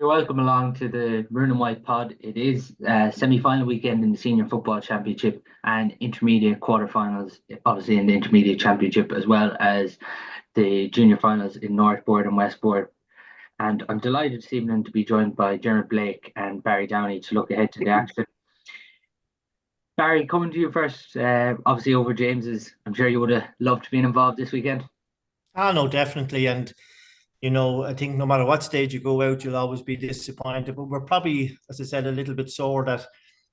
You're welcome along to the Maroon and White pod. It is semi-final weekend in the Senior Football Championship and intermediate quarterfinals, obviously in the intermediate championship, as well as the junior finals in North Board and West Board. And I'm delighted this evening to be joined by Diarmaid Blake and Barry Downey to look ahead to the action. Barry, coming to you first, obviously over James's, I'm sure you would have loved being involved this weekend. No, definitely. And, I think no matter what stage you go out, you'll always be disappointed. But we're probably, as I said, a little bit sore that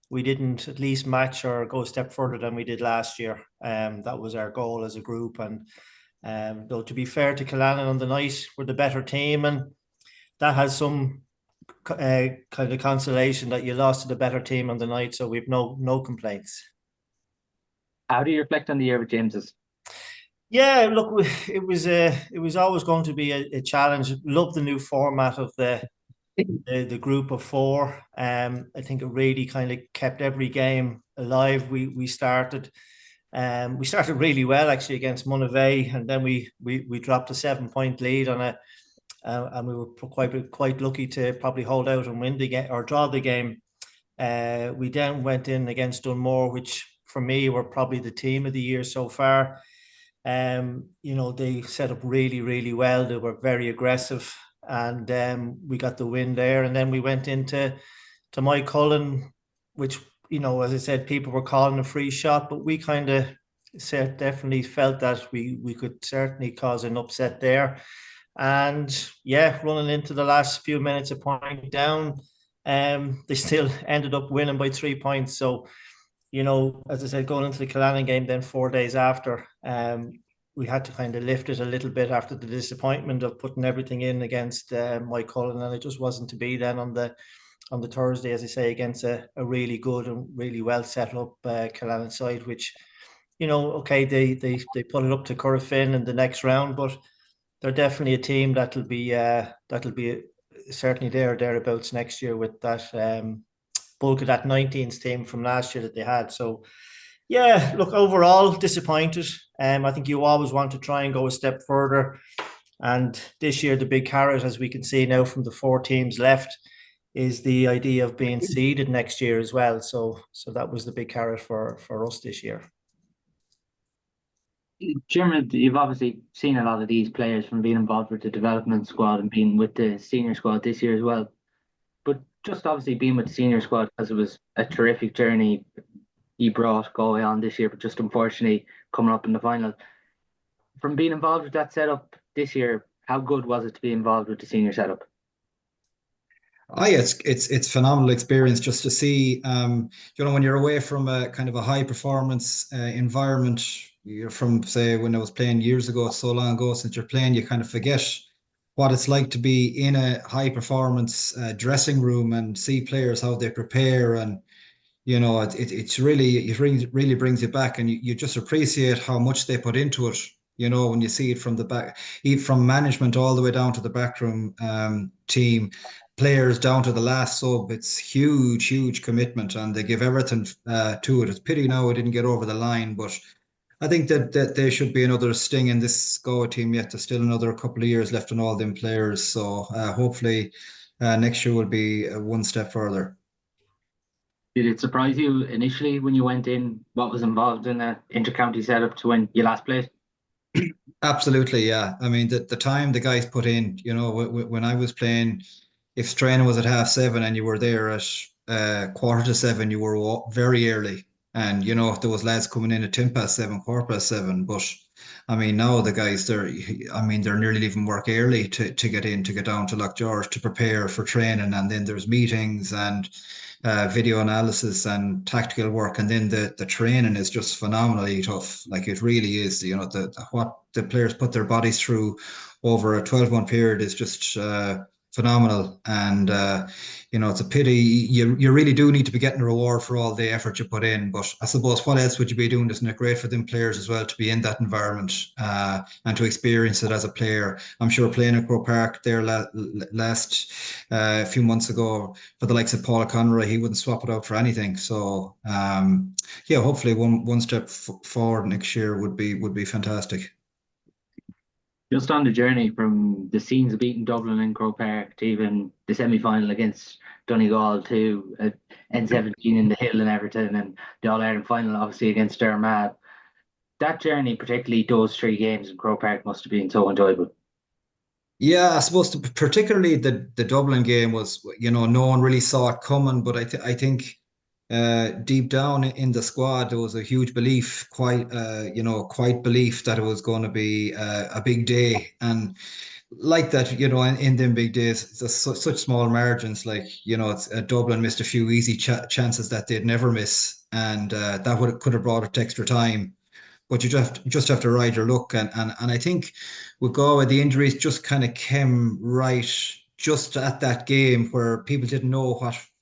we didn't at least match or go a step further than we did last year. That was our goal as a group. And though to be fair to Killannon on the night, we're the better team. And that has some kind of consolation that you lost to the better team on the night. So we've no complaints. How do you reflect on the year with James's? Yeah, look, it was always going to be a challenge. Love the new format of the group of four. I think it really kind of kept every game alive. We started really well actually against Monivea, and then we dropped a 7 point lead on it, and we were quite lucky to probably hold out and win the game or draw the game. We then went in against Dunmore, which for me were probably the team of the year so far. They set up really, really well. They were very aggressive, and we got the win there. And then we went into Mike Cullen, which, as I said, people were calling a free shot, but we kind of definitely felt that we could certainly cause an upset there. And yeah, running into the last few minutes, a point down, they still ended up winning by 3 points. So, as I said, going into the Killannon game then 4 days after, we had to kind of lift it a little bit after the disappointment of putting everything in against Mike Cullen, and it just wasn't to be then on the Thursday, as I say, against a really good and really well set up Killannon side, which, okay, they put it up to Corofin in the next round, but they're definitely a team that'll be certainly there or thereabouts next year with that bulk of that 19s team from last year that they had. So yeah, look, overall disappointed. I think you always want to try and go a step further. And this year, the big carrot, as we can see now from the four teams left, is the idea of being seeded next year as well. So that was the big carrot for us this year. Jim, you've obviously seen a lot of these players from being involved with the development squad and being with the senior squad this year as well. But just obviously being with the senior squad, because it was a terrific journey you brought Galway on this year, but just unfortunately coming up in the final. From being involved with that setup this year, how good was it to be involved with the senior setup? Oh yeah, it's phenomenal experience just to see, when you're away from a kind of a high performance environment. You're from, say, when I was playing years ago, so long ago since you're playing, you kind of forget what it's like to be in a high performance dressing room and see players how they prepare, and it really brings you back, and you just appreciate how much they put into it. When you see it from the back, even from management all the way down to the backroom team, players down to the last sub, it's huge commitment, and they give everything to it. It's pity now it didn't get over the line, but I think that there should be another sting in this Go team yet. There's still another couple of years left on all them players, so hopefully next year will be one step further. Did it surprise you initially when you went in what was involved in the inter-county setup to when you last played? Absolutely, yeah. I mean, the time the guys put in, when I was playing, if training was at 7:30 and you were there at 7:15, you were very early. And, there was lads coming in at 7:10, 7:15. But I mean, now the guys, they're nearly leaving work early to get in, to get down to Lockgeorge to prepare for training. And then there's meetings and video analysis and tactical work, and then the training is just phenomenally tough. Like, it really is. What the players put their bodies through over a 12-month period is just phenomenal. And it's a pity. You really do need to be getting a reward for all the effort you put in. But I suppose, what else would you be doing? Isn't it great for them players as well to be in that environment and to experience it as a player? I'm sure playing at Croke Park there last few months ago for the likes of Paul Conroy, he wouldn't swap it out for anything. So yeah, hopefully one step forward next year would be fantastic. Just on the journey from the scenes of beating Dublin and Croke Park to even the semi-final against Donegal to N17 in the Hill and Everton and the All-Ireland final obviously against Diarmaid. That journey, particularly those three games in Croke Park, must have been so enjoyable. Yeah, I suppose particularly the Dublin game was, no one really saw it coming, but I think deep down in the squad there was a huge belief, quite belief that it was going to be a big day, and like that, in them big days, it's such small margins. Like, it's Dublin missed a few easy chances that they'd never miss, and that would could have brought it to extra time. But you just have to ride your luck, and I think with Galway, the injuries just kind of came right just at that game where people didn't know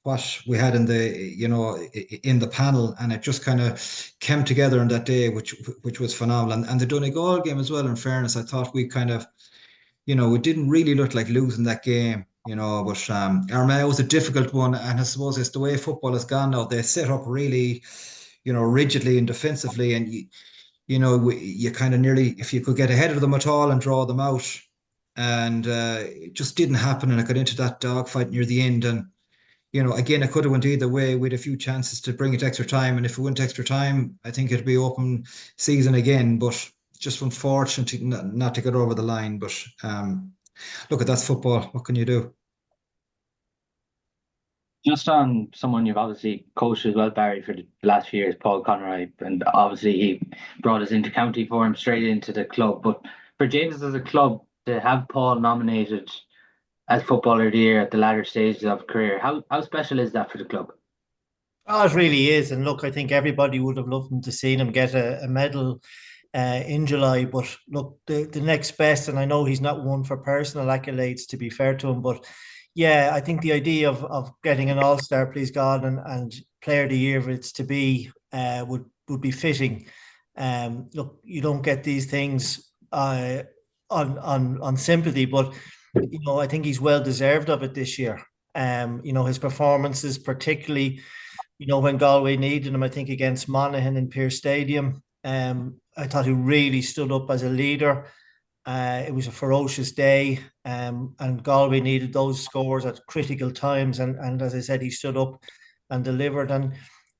what we had in in the panel, and it just kind of came together on that day, which was phenomenal. And the Donegal game as well. In fairness, I thought we kind of, it didn't really look like losing that game. But Armagh was a difficult one, and I suppose it's the way football has gone now. They set up really, rigidly and defensively, and you kind of nearly, if you could get ahead of them at all and draw them out, and it just didn't happen. And I got into that dogfight near the end, and again, it could have went either way. We had a few chances to bring it to extra time, and if it went to extra time, I think it'd be open season again. But just unfortunate not to get over the line. But look, that's football. What can you do? Just on someone you've obviously coached as well, Barry, for the last few years, Paul Conroy, and obviously he brought us into county for him straight into the club. But for James as a club to have Paul nominated as Footballer of the Year at the latter stages of career, how special is that for the club? Oh, it really is. And look, I think everybody would have loved him to see him get a medal in July. But look, the next best, and I know he's not one for personal accolades, to be fair to him, but yeah, I think the idea of getting an all-star, please God, and player of the year, if it's to be, would be fitting. Look, you don't get these things on sympathy, but I think he's well deserved of it this year. His performances, particularly when Galway needed him, I think against Monaghan in Pearse Stadium, I thought he really stood up as a leader. It was a ferocious day, and Galway needed those scores at critical times. And as I said, he stood up and delivered. And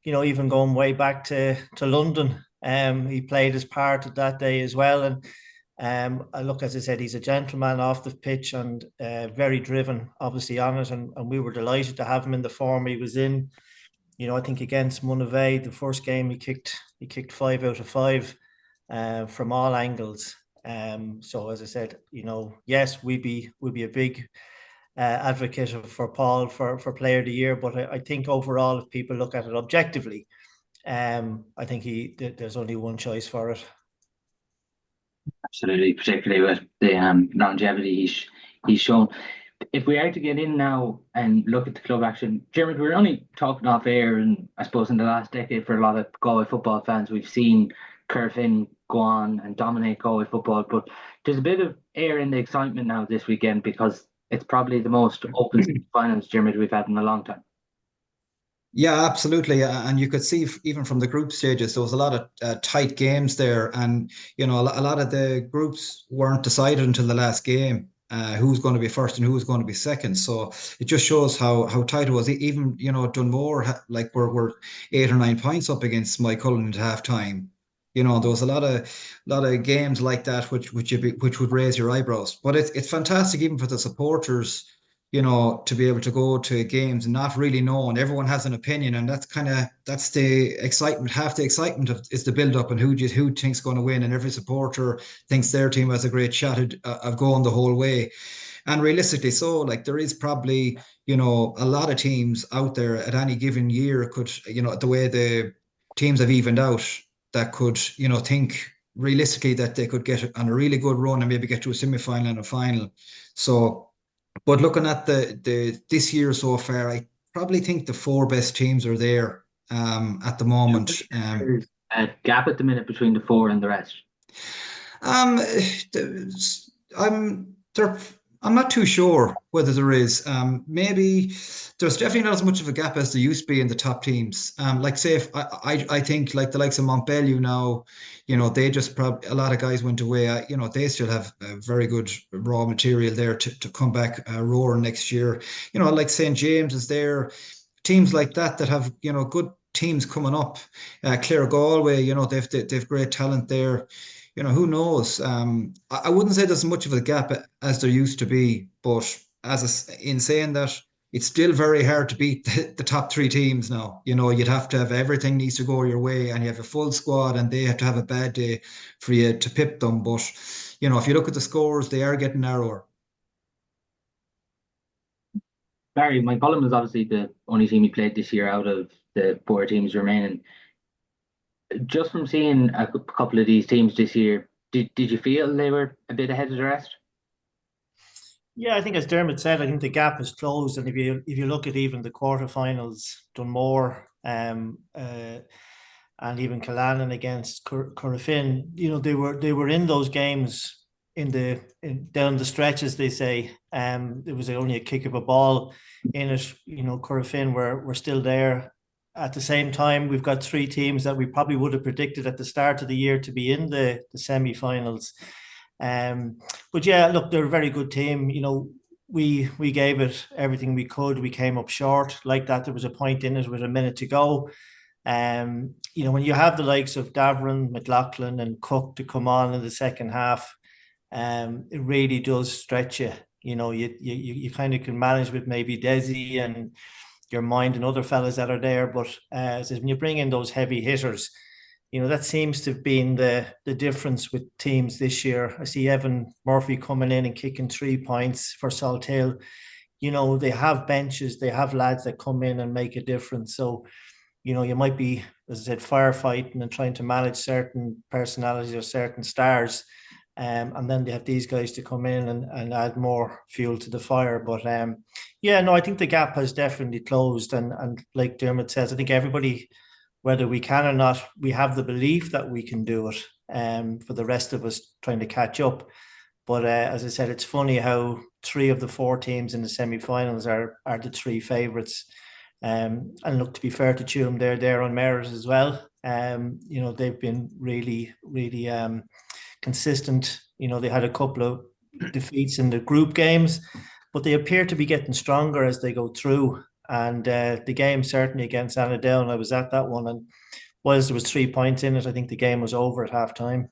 even going way back to London, he played his part at that day as well. And look, as I said, he's a gentleman off the pitch and very driven, obviously on it. And we were delighted to have him in the form he was in. I think against Monivea, the first game he kicked 5 out of 5 from all angles. So as I said, yes, we'd be a big advocate for Paul for Player of the Year, but I think overall, if people look at it objectively, I think there's only one choice for it. Absolutely, particularly with the longevity he's shown. If we are to get in now and look at the club action, Jeremy, we're only talking off air, and I suppose in the last decade for a lot of Galway football fans, we've seen Kerfin go on and dominate Galway football, but there's a bit of air in the excitement now this weekend because it's probably the most open finals, Jeremy, we've had in a long time. Yeah, absolutely. And you could see even from the group stages, there was a lot of tight games there. And, a lot of the groups weren't decided until the last game, who's going to be first and who's going to be second. So it just shows how tight it was. Even, Dunmore, like we're 8 or 9 points up against Mike Cullen at half time. There was a lot of games like that which would raise your eyebrows. But it's fantastic even for the supporters, to be able to go to games and not really knowing. Everyone has an opinion, and that's the excitement. Half the excitement is the build up and who thinks going to win, and every supporter thinks their team has a great shot of going the whole way. And realistically, so like there is probably a lot of teams out there at any given year could the way the teams have evened out that could think realistically that they could get on a really good run and maybe get to a semi-final and a final. So. But looking at the this year so far, I probably think the four best teams are there at the moment. There's a gap at the minute between the four and the rest. Um, I'm they're I'm not too sure whether there is. Maybe there's definitely not as much of a gap as there used to be in the top teams. Like say, if I think like the likes of Montpellier now, they just probably a lot of guys went away. They still have very good raw material there to come back roaring next year. Like St. James is there. Teams like that have good teams coming up. Clare Galway, they've great talent there. Who knows? I wouldn't say there's much of a gap as there used to be, but in saying that, it's still very hard to beat the top three teams now. You'd have to have everything needs to go your way, and you have a full squad, and they have to have a bad day for you to pip them. But if you look at the scores, they are getting narrower. Barry, my column is obviously the only team he played this year out of the four teams remaining. Just from seeing a couple of these teams this year, did you feel they were a bit ahead of the rest? Yeah, I think as Dermot said, I think the gap is closed, and if you look at even the quarterfinals, Dunmore, and even Killannon against Corofin, they were in those games down the stretch, as they say. It was only a kick of a ball in it. Corofin were still there. At the same time, we've got three teams that we probably would have predicted at the start of the year to be in the semi-finals. But yeah, look, they're a very good team. We gave it everything we could. We came up short like that. There was a point in it with a minute to go. When you have the likes of Davern, McLaughlin, and Cook to come on in the second half, it really does stretch you. You kind of can manage with maybe Desi and your mind and other fellas that are there, but when you bring in those heavy hitters, that seems to have been the difference with teams this year. I see Evan Murphy coming in and kicking 3 points for Salthill. They have benches, they have lads that come in and make a difference. So, you might be, as I said, firefighting and trying to manage certain personalities or certain stars. And then they have these guys to come in and add more fuel to the fire. But I think the gap has definitely closed. And like Dermot says, I think everybody, whether we can or not, we have the belief that we can do it. For the rest of us trying to catch up. But as I said, it's funny how 3 of the 4 teams in the semi-finals are the 3 favourites. And look, to be fair to Tuam, they're there on merit as well. They've been really, really consistent. They had a couple of defeats in the group games, but they appear to be getting stronger as they go through. And the game certainly against Annadown, I was at that one, and whilst there was 3 points in it, I think the game was over at half time.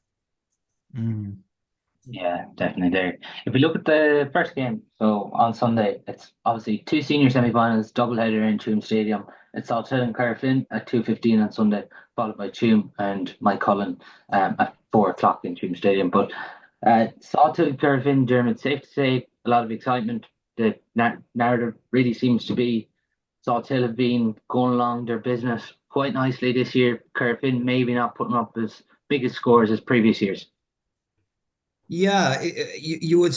Yeah, definitely there. If we look at the first game, so on Sunday, it's obviously 2 senior semi-finals, doubleheader in Tuam Stadium. It's Salthill and Corofin at 2:15 on Sunday, followed by Tuam and Mike Cullen at 4 o'clock in Tuam Stadium. But Salthill and Corofin, Dermot, safe to say, a lot of excitement. The narrative really seems to be Salthill have been going along their business quite nicely this year. Corofin maybe not putting up as big as scores as previous years. Yeah, you would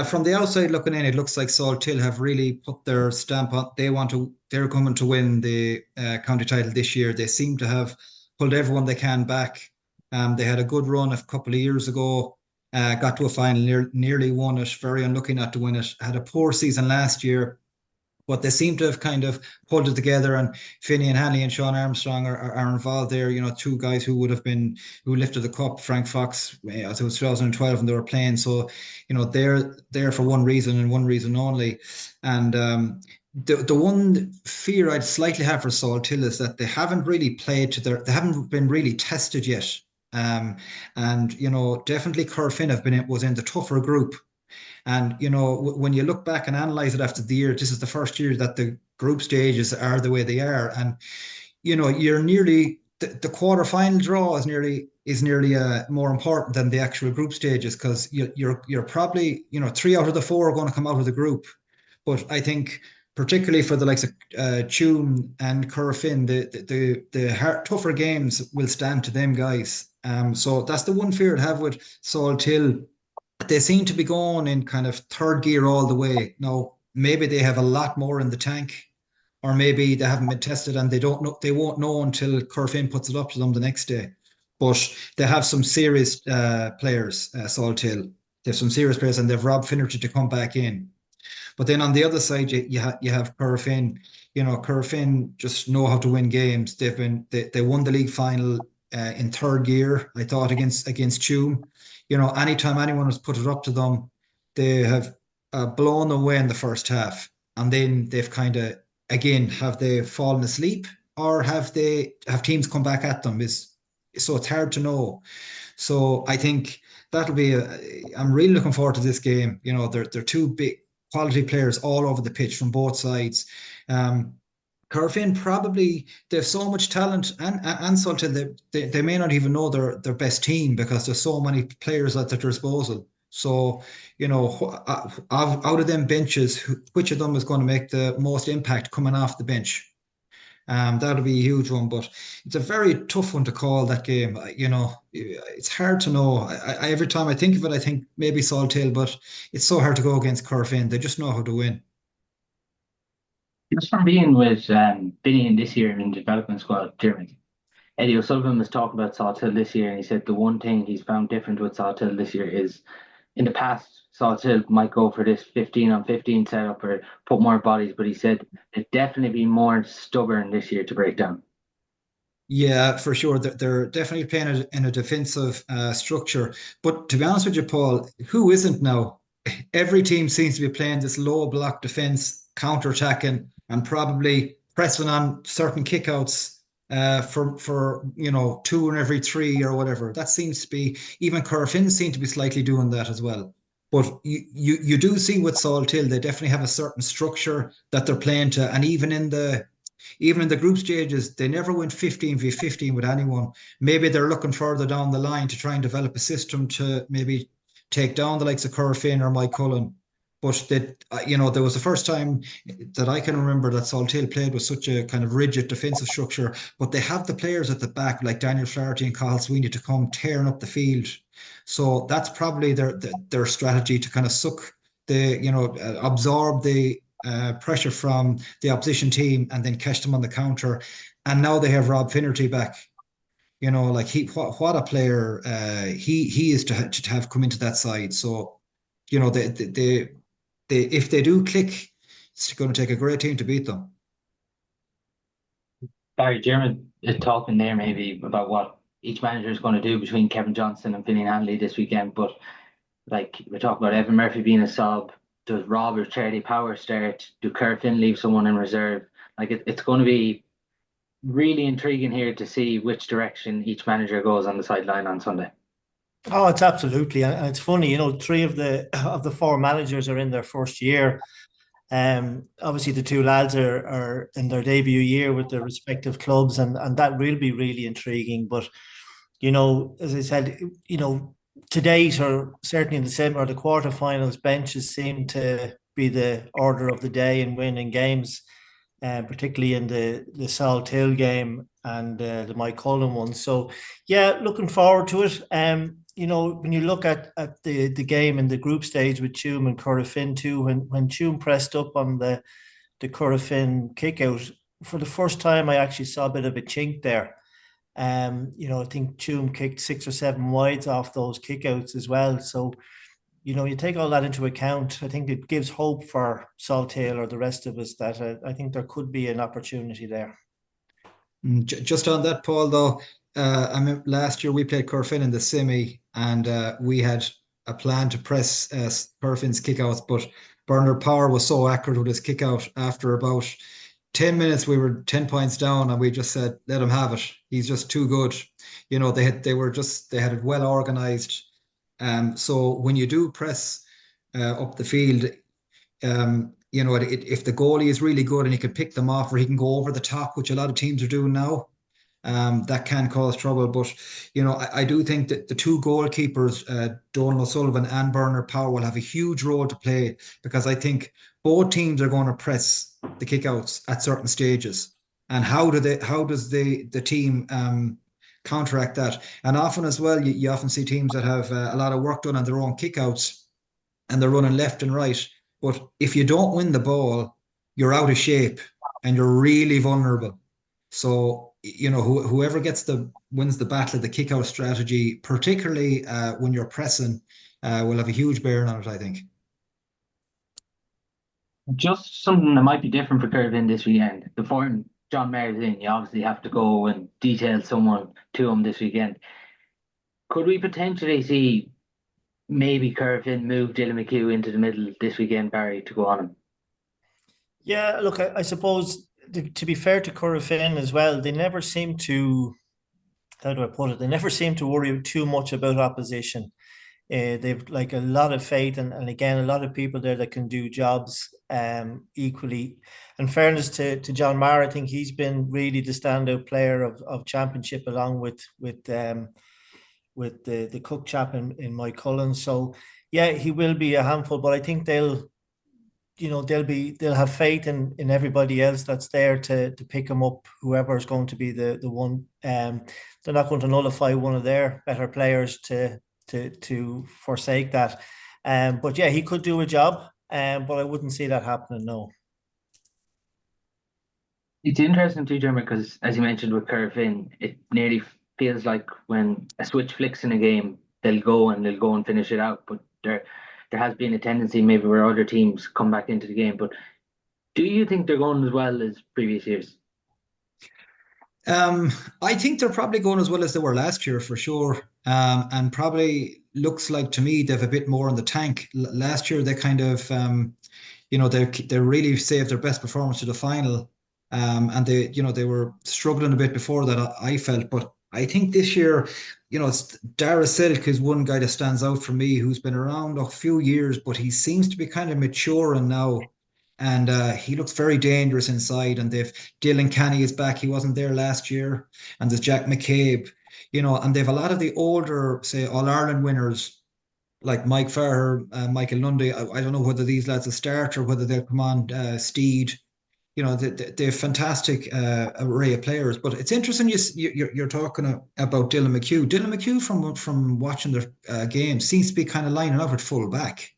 from the outside looking in, it looks like Salthill have really put their stamp on. They're coming to win the county title this year. They seem to have pulled everyone they can back. They had a good run a couple of years ago. Got to a final, nearly won it. Very unlucky not to win it. Had a poor season last year, but they seem to have kind of pulled it together. And Finian Hanley and Sean Armstrong are involved there. 2 guys who lifted the cup. Frank Fox, I think it was 2012, and they were playing. So, they're there for one reason and one reason only. And the one fear I'd slightly have for Salthill is that they haven't really they haven't been really tested yet. And definitely Corofin was in the tougher group. And, when you look back and analyze it after the year, this is the first year that the group stages are the way they are. And, you're nearly, the quarter-final draw is nearly more important than the actual group stages, because you're probably, 3 out of the 4 are going to come out of the group. But I think, particularly for the likes of Tuam and Corofin, the tougher games will stand to them guys. So that's the one fear I'd have with Salthill. They seem to be going in kind of third gear all the way. Now, maybe they have a lot more in the tank, or maybe they haven't been tested and they won't know until Corofin puts it up to them the next day. But they have some serious players, Salthill. They have some serious players, and they've Rob Finnerty to come back in. But then on the other side, you have Corofin. Corofin just know how to win games. They won the league final in third gear, I thought, against Tuam. Anytime anyone has put it up to them, they have blown away in the first half, and then they've kind of again, have they fallen asleep, or have teams come back at them? So it's hard to know. So I think that'll be I'm really looking forward to this game. They're two big quality players all over the pitch from both sides. Corofin probably they have so much talent, and Saltill they may not even know their best team because there's so many players at their disposal. So out of them benches, which of them is going to make the most impact coming off the bench? That'll be a huge one, but it's a very tough one to call, that game. It's hard to know. Every time I think of it, I think maybe Salthill, but it's so hard to go against Corofin. They just know how to win. Just from being with Billy this year in the development squad, Jeremy, Eddie O'Sullivan was talking about Salthill this year, and he said the one thing he's found different with Salthill this year is in the past, Salthill might go for this 15 on 15 setup or put more bodies, but he said they'd definitely be more stubborn this year to break down. Yeah, for sure. They're definitely playing in a defensive structure. But to be honest with you, Paul, who isn't now? Every team seems to be playing this low block defense, counter-attacking, and probably pressing on certain kickouts for 2 in every 3 or whatever. That seems to be, even Corofin seem to be slightly doing that as well. But you do see with Salthill, they definitely have a certain structure that they're playing to, and even in the group stages, they never went 15v15 with anyone. Maybe they're looking further down the line to try and develop a system to maybe take down the likes of Corofin or Mike Cullen. But there was the first time that I can remember that Salthill played with such a kind of rigid defensive structure. But they have the players at the back, like Daniel Flaherty and Cathal Sweeney, to come tearing up the field. So that's probably their strategy, to kind of absorb the pressure from the opposition team and then catch them on the counter. And now they have Rob Finnerty back. What a player he is to have come into that side. So they if they do click, it's going to take a great team to beat them. Barry, Jeremy is talking there maybe about what each manager is going to do between Kevin Johnson and Billy Hanley this weekend, but like we talk about Evan Murphy being a sub. Does Rob or Charlie Power start? Do Corofin leave someone in reserve? It's going to be really intriguing here to see which direction each manager goes on the sideline on Sunday. Oh, it's absolutely, and it's funny. 3 of the 4 managers are in their first year. Obviously, the 2 lads are in their debut year with their respective clubs, and that will be really intriguing. But as I said, to date, or certainly in the the quarterfinals, benches seem to be the order of the day in winning games, particularly in the Salthill game and the Mike Cullen one. So, yeah, looking forward to it. When you look at the game in the group stage with Tuam and Corofin too, when Tuam pressed up on the Corofin kick out, for the first time I actually saw a bit of a chink there. I think Tuam kicked 6 or 7 wides off those kickouts as well. So, you take all that into account. I think it gives hope for Salthill or the rest of us that I think there could be an opportunity there. Just on that, Paul, though, last year we played Corofin in the semi, and we had a plan to press Corofin's kickouts, but Bernard Power was so accurate with his kickout. After about 10 minutes, we were 10 points down, and we just said, let him have it. He's just too good. They had it well organized. So when you do press up the field, if the goalie is really good and he can pick them off, or he can go over the top, which a lot of teams are doing now, that can cause trouble. But I do think that the 2 goalkeepers, Donald O'Sullivan and Bernard Power, will have a huge role to play, because I think both teams are going to press the kickouts at certain stages. And how does the team counteract that? And often as well, you often see teams that have a lot of work done on their own kickouts, and they're running left and right. But if you don't win the ball, you're out of shape and you're really vulnerable. So, whoever wins the battle of the kick-out strategy, particularly when you're pressing, will have a huge bearing on it, I think. Just something that might be different for Curvin this weekend. Before John Mayer's in, you obviously have to go and detail someone to him this weekend. Could we potentially see maybe Curvin move Dylan McHugh into the middle this weekend, Barry, to go on him? Yeah, look, I suppose to be fair to Curra Finn as well, they never seem to, how do I put it? They never seem to worry too much about opposition. They've like a lot of faith, and again, a lot of people there that can do jobs equally. In fairness to John Maher, I think he's been really the standout player of championship, along with the Cook chap in Mike Cullen. So yeah, he will be a handful, but I think they'll have faith in everybody else that's there to pick him up, whoever is going to be the one. They're not going to nullify one of their better players to forsake that. But yeah, he could do a job, but I wouldn't see that happening, no. It's interesting too, Jeremy, because as you mentioned with Curvin, it nearly feels like when a switch flicks in a game, they'll go and finish it out. But there has been a tendency maybe where other teams come back into the game. But do you think they're going as well as previous years? I think they're probably going as well as they were last year for sure. And probably looks like to me they have a bit more in the tank. Last year they kind of they really saved their best performance to the final. And they were struggling a bit before that, I felt. But I think this year, Dara Silk is one guy that stands out for me, who's been around a few years, but he seems to be kind of maturing now. And he looks very dangerous inside. And they've Dylan Canny is back. He wasn't there last year. And there's Jack McCabe, and they've a lot of the older, say, All Ireland winners like Mike Farrer, Michael Lundy. I don't know whether these lads will start or whether they'll come on Steed. They're fantastic array of players. But it's interesting you're talking about Dylan McHugh. Dylan McHugh, from watching their games, seems to be kind of lining up at full back.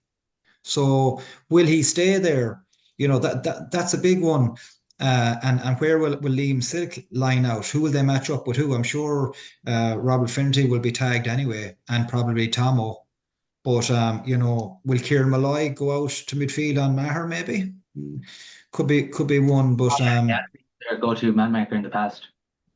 So will he stay there? That's a big one. And where will Liam Silk line out? Who will they match up with who? I'm sure Robert Finnerty will be tagged anyway, and probably Tomo. But will Kieran Malloy go out to midfield on Maher maybe? Could be one, but Yeah, their go-to man maker in the past.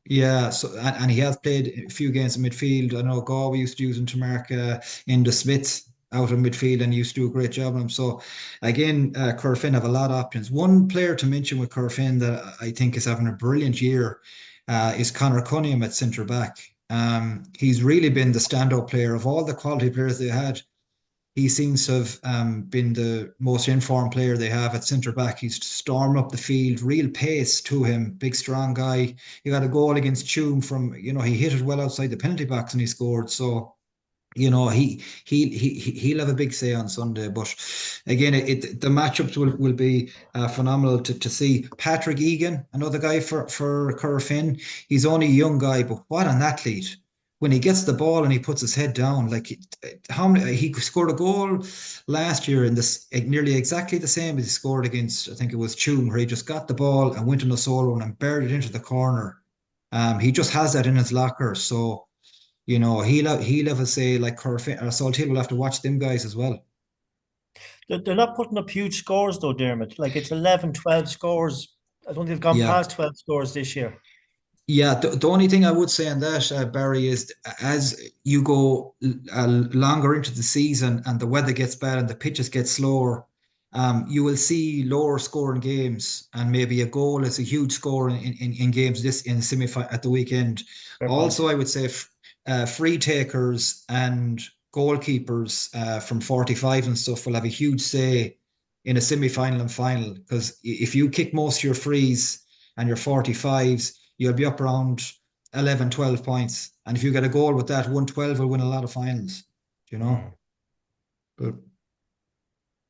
yeah. So and he has played a few games in midfield. I know Galway used to use him to mark Inda Smith out of midfield, and he used to do a great job on him. So again, Curfin have a lot of options. One player to mention with Curfin that I think is having a brilliant year is Conor Cunningham at centre back. He's really been the standout player of all the quality players they had. He seems to have been the most informed player they have at centre back. He's stormed up the field, real pace to him, big strong guy. He got a goal against Tuam from, he hit it well outside the penalty box and he scored. So, he'll have a big say on Sunday. But again, the matchups will be phenomenal to see. Patrick Egan, another guy for Currafin. He's only a young guy, but what an athlete! When he gets the ball and he puts his head down, like how many, he scored a goal last year in this nearly exactly the same as he scored against, I think it was Tuam, where he just got the ball and went on a solo and buried it into the corner. He just has that in his locker. So, he'll have a say like Curfin or Salthill will have to watch them guys as well. They're not putting up huge scores though, Dermot. Like it's 11, 12 scores. I don't think they've gone Yeah. past 12 scores this year. Yeah, the only thing I would say on that, Barry, is as you go longer into the season and the weather gets bad and the pitches get slower, you will see lower scoring games, and maybe a goal is a huge score in games this in semi at the weekend. Fair Also, point. I would say free takers and goalkeepers from 45 and stuff will have a huge say in a semi-final and final, because if you kick most of your frees and your 45s, you'll be up around 11, 12 points. And if you get a goal with that, 112 will win a lot of finals, you know? But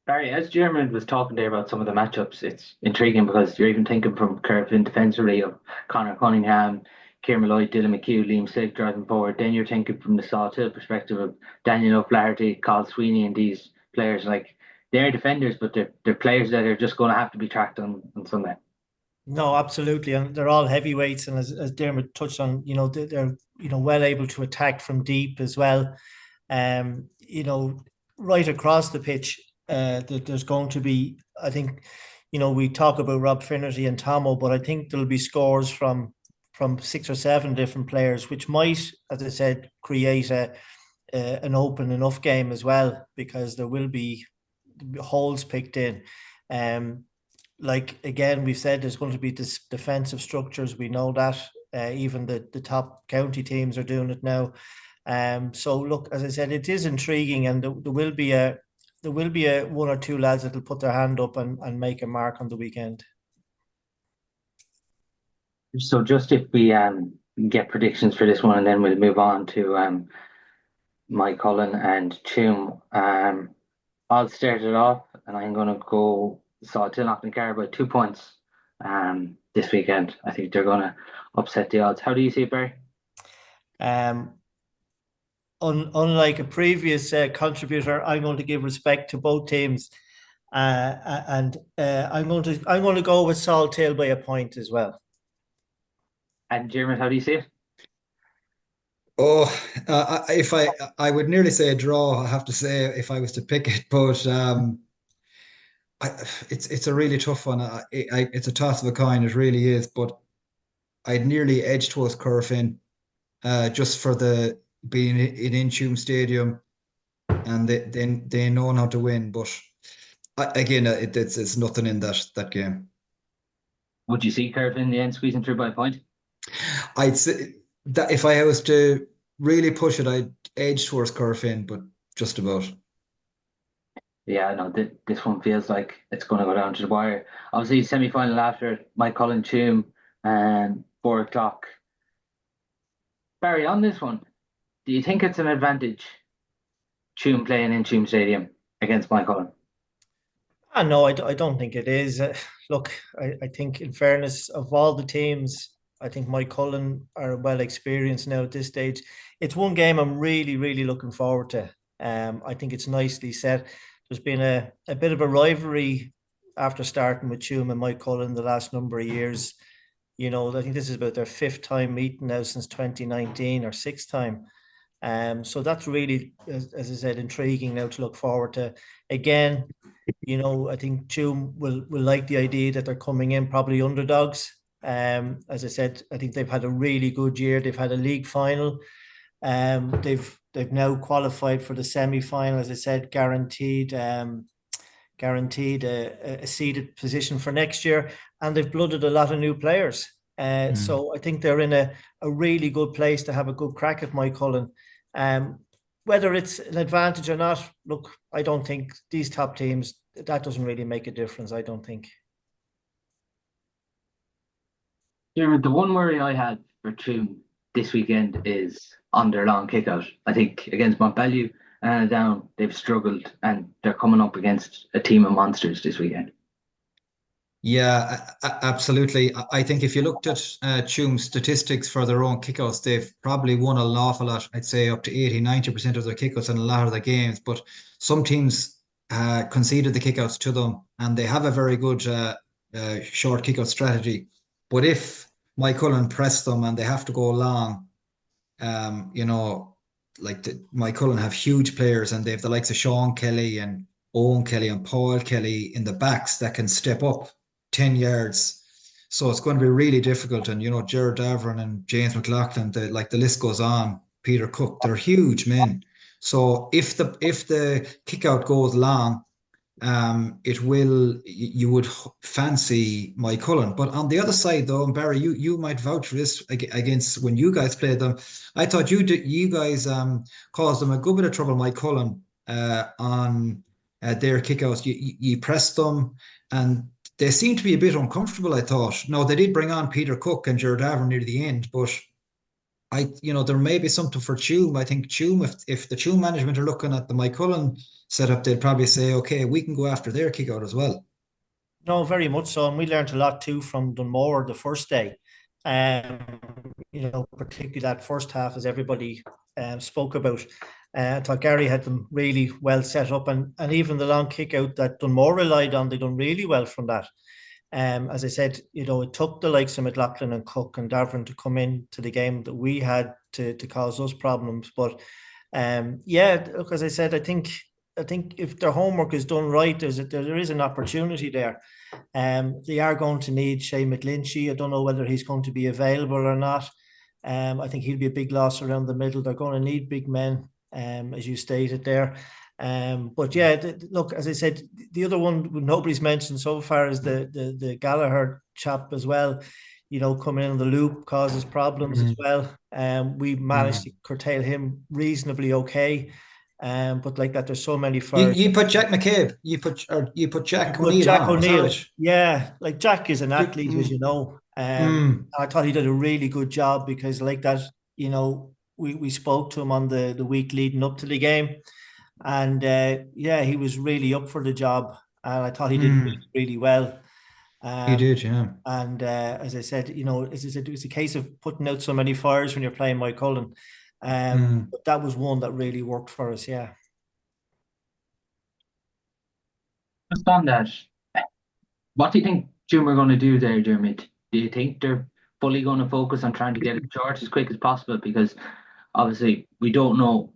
Barry, as Jeremy was talking there about some of the matchups, it's intriguing because you're even thinking from Curvin defensively of Conor Cunningham, Kieran Malloy, Dylan McHugh, Liam Silk driving forward. Then you're thinking from the Salthill perspective of Daniel O'Flaherty, Carl Sweeney, and these players. Like, they're defenders, but they're players that are just going to have to be tracked on Sunday. No, absolutely, and they're all heavyweights, and as Dermot touched on, they're well able to attack from deep as well. Um, you know, right across the pitch, there's going to be, I think, we talk about Rob Finnerty and Tomo, but I think there'll be scores from 6 or 7 different players, which might, as I said, create an open enough game as well, because there will be holes picked in. Like again, we've said there's going to be this defensive structures. We know that even the top county teams are doing it now. So look, as I said, it is intriguing, and there will be a 1 or 2 lads that'll put their hand up and make a mark on the weekend. So just if we get predictions for this one, and then we'll move on to Mike Cullen and Tuam. I'll start it off, and I'm going to go Saltillock and Carr by 2 points this weekend. I think they're going to upset the odds. How do you see it, Barry? Unlike a previous contributor, I'm going to give respect to both teams, and I'm going to go with Saltail by a point as well. And Diarmaid, how do you see it? Oh, if I would nearly say a draw, I have to say, if I was to pick it, but it's a really tough one. It's a toss of a coin, it really is. But I'd nearly edge towards Corofin, just for the being in Tuam Stadium, and they know how to win. But again, it's nothing in that game. Would you see Corofin in the end squeezing through by a point? I'd say that if I was to really push it, I'd edge towards Corofin, but just about. Yeah, no, this one feels like it's going to go down to the wire. Obviously, semi-final after Mike Cullen Tuam, 4 o'clock. Barry, on this one, do you think it's an advantage Tuam playing in Tuam Stadium against Mike Cullen? No, I don't think it is. Look, I think in fairness of all the teams, I think Mike Cullen are well experienced now at this stage. It's one game I'm really, really looking forward to. I think it's nicely set. There's been a bit of a rivalry after starting with Tuam and Mike Cullen the last number of years. I think this is about their 5th time meeting now since 2019, or 6th time. So that's really, as I said, intriguing now to look forward to. Again, I think Tuam will like the idea that they're coming in probably underdogs. As I said, I think they've had a really good year. They've had a league final. They've now qualified for the semi-final, as I said, guaranteed a seeded position for next year, and they've blooded a lot of new players. So I think they're in a really good place to have a good crack at Mike Cullen. Whether it's an advantage or not, look, I don't think these top teams, that doesn't really make a difference, I don't think. Diarmaid, the one worry I had for Tuam this weekend is on their long kick-out. I think against Montpellier and Down, they've struggled, and they're coming up against a team of monsters this weekend. Yeah, absolutely. I think if you looked at Tuam's statistics for their own kickouts, they've probably won an awful lot. I'd say up to 80-90% of their kickouts in a lot of the games. But some teams conceded the kickouts to them, and they have a very good short kickout strategy. But if Mike Cullen press them and they have to go long, Mike Cullen have huge players, and they have the likes of Sean Kelly and Owen Kelly and Paul Kelly in the backs that can step up 10 yards. So it's going to be really difficult. And, Jared Davern and James McLaughlin, the list goes on. Peter Cook, they're huge men. So if the kick out goes long, you would fancy Mike Cullen. But on the other side, though, and Barry, you might vouch for this against when you guys played them. I thought you guys caused them a good bit of trouble, Mike Cullen, on their kickouts. You pressed them, and they seemed to be a bit uncomfortable, I thought. No, they did bring on Peter Cook and Jared Davern near the end, but there may be something for Tuam. I think Tuam, if the Tuam management are looking at the Mike Cullen setup, they'd probably say, okay, we can go after their kick out as well. No, very much so. And we learned a lot too from Dunmore the first day. Particularly that first half, as everybody spoke about. I thought Gary had them really well set up, and even the long kick out that Dunmore relied on, they done really well from that. As I said, it took the likes of McLaughlin and Cook and Davern to come into the game that we had to cause us problems. But look, as I said, I think I think if their homework is done right, there is an opportunity there. They are going to need Shea McGlinchey. I don't know whether he's going to be available or not. I think he'll be a big loss around the middle. They're going to need big men, as you stated there. But yeah, look, as I said, the other one nobody's mentioned so far is the Gallagher chap as well. You know, coming in on the loop causes problems as well. We managed to curtail him reasonably okay. But like that, there's so many fires. You put Jack McCabe. You put Jack O'Neill. Jack on, O'Neill. right? Yeah, like Jack is an athlete, as you know. I thought he did a really good job because, like that, you know, we spoke to him on the week leading up to the game, and yeah, he was really up for the job, and I thought he did really, really well. He did, yeah. And as I said, you know, it's a case of putting out so many fires when you're playing Mike Cullen. But that was one that really worked for us, yeah. Just on that, what do you think Jim are going to do there, Dermot? Do you think they're fully going to focus on trying to get it charged as quick as possible? Because obviously we don't know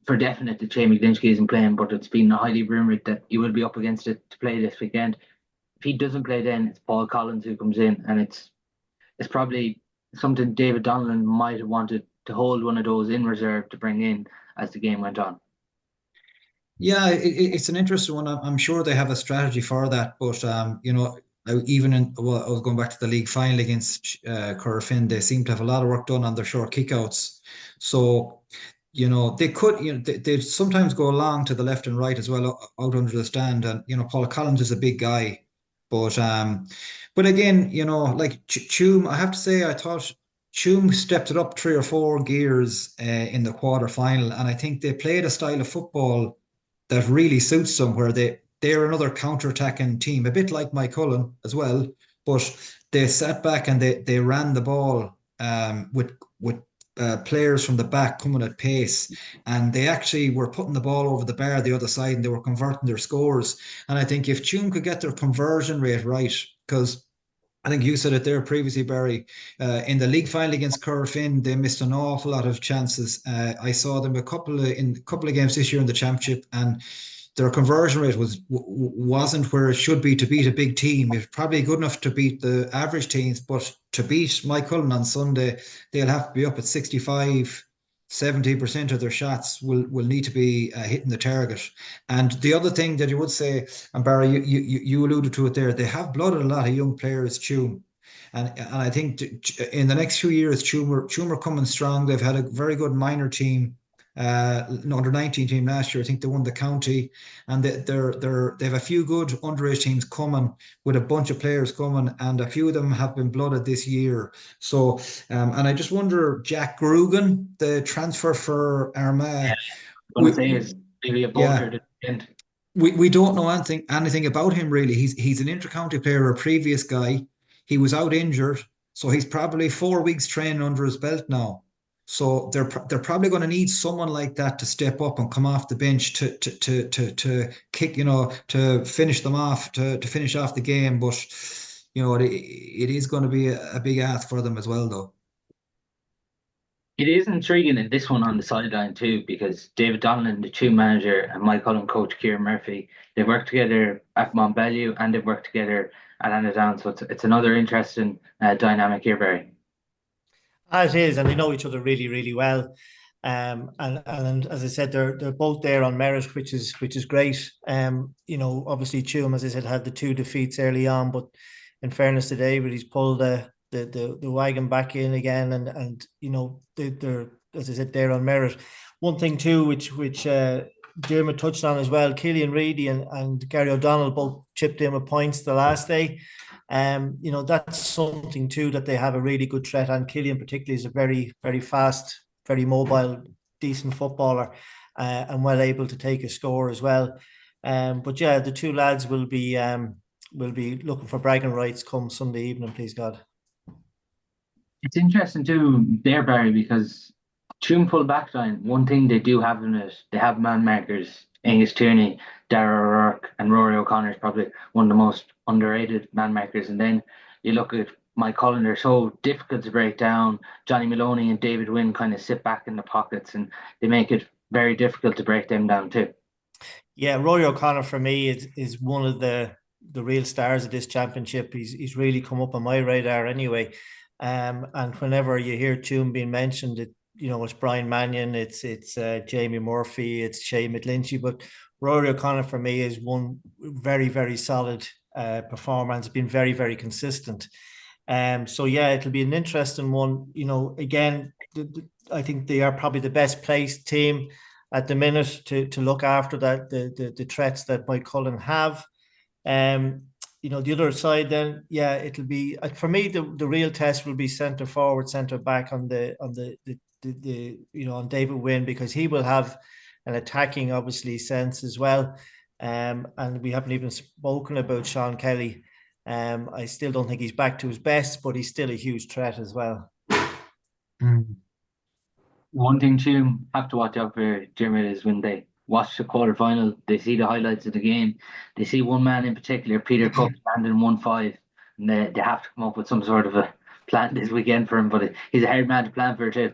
for definite that Shea McGlinchey isn't playing, but it's been highly rumoured that he will be up against it to play this weekend. If he doesn't play, then it's Paul Collins who comes in, and it's probably something David Donnellan might have wanted to hold one of those in reserve to bring in as the game went on. Yeah, it's an interesting one. I'm sure they have a strategy for that, but you know, even I was going back to the league final against Corofin. They seem to have a lot of work done on their short kickouts. So, you know, they could, you know, they sometimes go along to the left and right as well out under the stand. And you know, Paul Collins is a big guy, but again, you know, like Chum, I have to say, I thought Chum stepped it up 3 or 4 gears in the quarter final, and I think they played a style of football that really suits them, where they're another counter-attacking team, a bit like Mike Cullen as well, but they sat back and they ran the ball with players from the back coming at pace, and they actually were putting the ball over the bar the other side, and they were converting their scores. And I think if Tune could get their conversion rate right, because I think you said it there previously, Barry. In the league final against Corofin, they missed an awful lot of chances. I saw them in a couple of games this year in the championship, and their conversion rate wasn't where it should be to beat a big team. It's probably good enough to beat the average teams, but to beat Mike Cullen on Sunday, they'll have to be up at 65, 70% of their shots will need to be hitting the target. And the other thing that you would say, and Barry, you alluded to it there, they have blooded a lot of young players, Tuam. And I think in the next few years, Tuam are coming strong. They've had a very good minor team, under 19 team last year. I think they won the county, and they have a few good underage teams coming with a bunch of players coming, and a few of them have been blooded this year. So, and I just wonder, Jack Grugan, the transfer for Armagh. We don't know anything about him really. He's an inter-county player, a previous guy. He was out injured, so he's probably 4 weeks training under his belt now. So they're probably going to need someone like that to step up and come off the bench to kick, to finish them off, to finish off the game. But it is going to be a big ask for them as well, though. It is intriguing in this one on the sideline too, because David Donnellan, the Tuam manager, and Mike Cullen coach Kieran Murphy, they've worked together at Montbellew and they've worked together at Annadown. So it's another interesting dynamic here, Barry. It is, and they know each other really, really well. And as I said, they're both there on merit, which is great. Obviously Tuam, as I said, had the 2 defeats early on, but in fairness to David, he's pulled the wagon back in again, and they're, as I said, they're on merit. One thing too, which Dermot touched on as well, Killian Reedy and Gary O'Donnell both chipped in with points the last day. That's something too that they have a really good threat, and Killian particularly is a very, very fast, very mobile, decent footballer, and well able to take a score as well. But yeah, the 2 lads will be looking for bragging rights come Sunday evening, please God. It's interesting too there, Barry, because Tuam full back line, one thing they do have in it, they have man markers. Angus Tierney, Dara O'Rourke, and Rory O'Connor is probably one of the most underrated man markers. And then you look at Mike Cullen, they're so difficult to break down. Johnny Maloney and David Wynn kind of sit back in the pockets, and they make it very difficult to break them down too. Yeah, Rory O'Connor for me is one of the real stars of this championship. He's really come up on my radar anyway. And whenever you hear Tuam being mentioned, it's Brian Mannion, it's Jamie Murphy, it's Shea McGlinchey, but Rory O'Connor for me is one very, very solid performer and has been very, very consistent. So yeah, it'll be an interesting one. Again, I think they are probably the best placed team at the minute to look after that the threats that Mike Cullen have. The other side, then, yeah, it'll be for me the real test will be centre forward, centre back on on David Wynne, because he will have an attacking obviously sense as well. And we haven't even spoken about Sean Kelly. I still don't think he's back to his best, but he's still a huge threat as well. One thing Tuam have to watch out for, Diarmaid, is when they watch the quarter-final, they see the highlights of the game, they see one man in particular, Peter Cook, standing 1-5, and they have to come up with some sort of a plan this weekend for him, but he's a hard man to plan for too.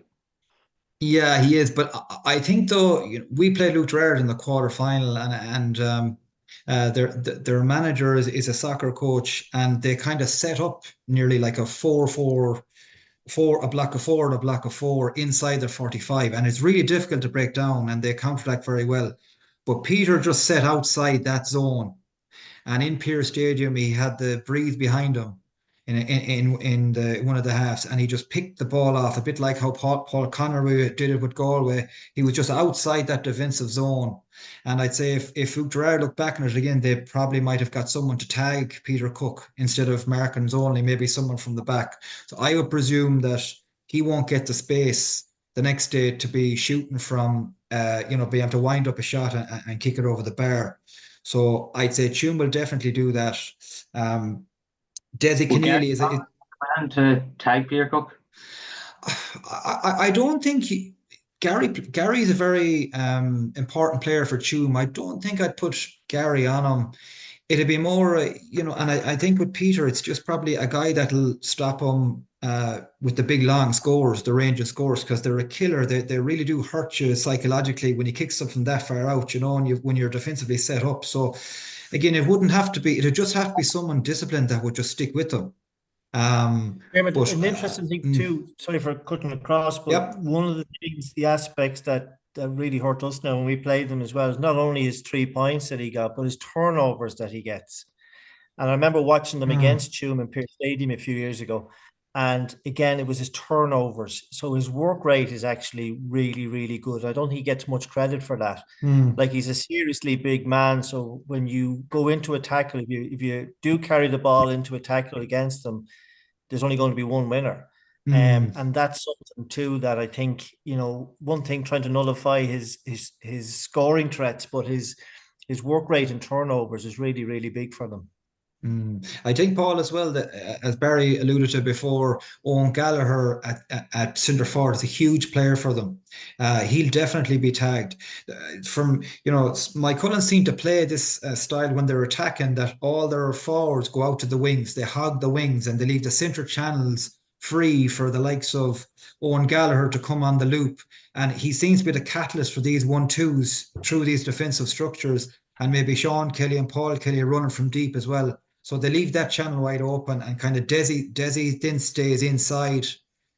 Yeah, he is. But I think though, we played Luke Gerrard in the quarter-final, and their manager is a soccer coach, and they kind of set up nearly like a 4-4. A block of four and a block of four inside the 45, and it's really difficult to break down, and they counteract very well. But Peter just set outside that zone, and in Pearse Stadium he had the breeze behind him in the one of the halves, and he just picked the ball off, a bit like how Paul Conroy did it with Galway. He was just outside that defensive zone, and I'd say if Gerard looked back on it again, they probably might have got someone to tag Peter Cook instead of Markins only, maybe someone from the back. So I would presume that he won't get the space the next day to be shooting from, be able to wind up a shot and kick it over the bar. So I'd say Tuam will definitely do that. Desi Keneally is a man to tag Peter Cook. I don't think Gary is a very important player for Tuam. I don't think I'd put Gary on him. It'd be more, and I think with Peter, it's just probably a guy that'll stop him with the big long scores, the range of scores, because they're a killer. They really do hurt you psychologically when you kick something that far out, and when you're defensively set up. So again, it'd just have to be someone disciplined that would just stick with them. An interesting thing too, sorry for cutting across, but one of the things, the aspects that really hurt us now when we played them as well, is not only his 3 points that he got, but his turnovers that he gets. And I remember watching them against Tuam in Pearse Stadium a few years ago. And again, it was his turnovers. So his work rate is actually really, really good. I don't think he gets much credit for that. Like, he's a seriously big man. So when you go into a tackle, if you do carry the ball into a tackle against them, there's only going to be one winner. And that's something too that I think, one thing trying to nullify his scoring threats, but his work rate and turnovers is really, really big for them. I think, Paul, as well, that as Barry alluded to before, Owen Gallagher at centre forward is a huge player for them. He'll definitely be tagged. Mike Cullen seemed to play this style when they're attacking, that all their forwards go out to the wings, they hog the wings, and they leave the centre channels free for the likes of Owen Gallagher to come on the loop. And he seems to be the catalyst for these 1-2s through these defensive structures. And maybe Sean Kelly and Paul Kelly are running from deep as well. So they leave that channel wide open, and kind of Desi then stays inside,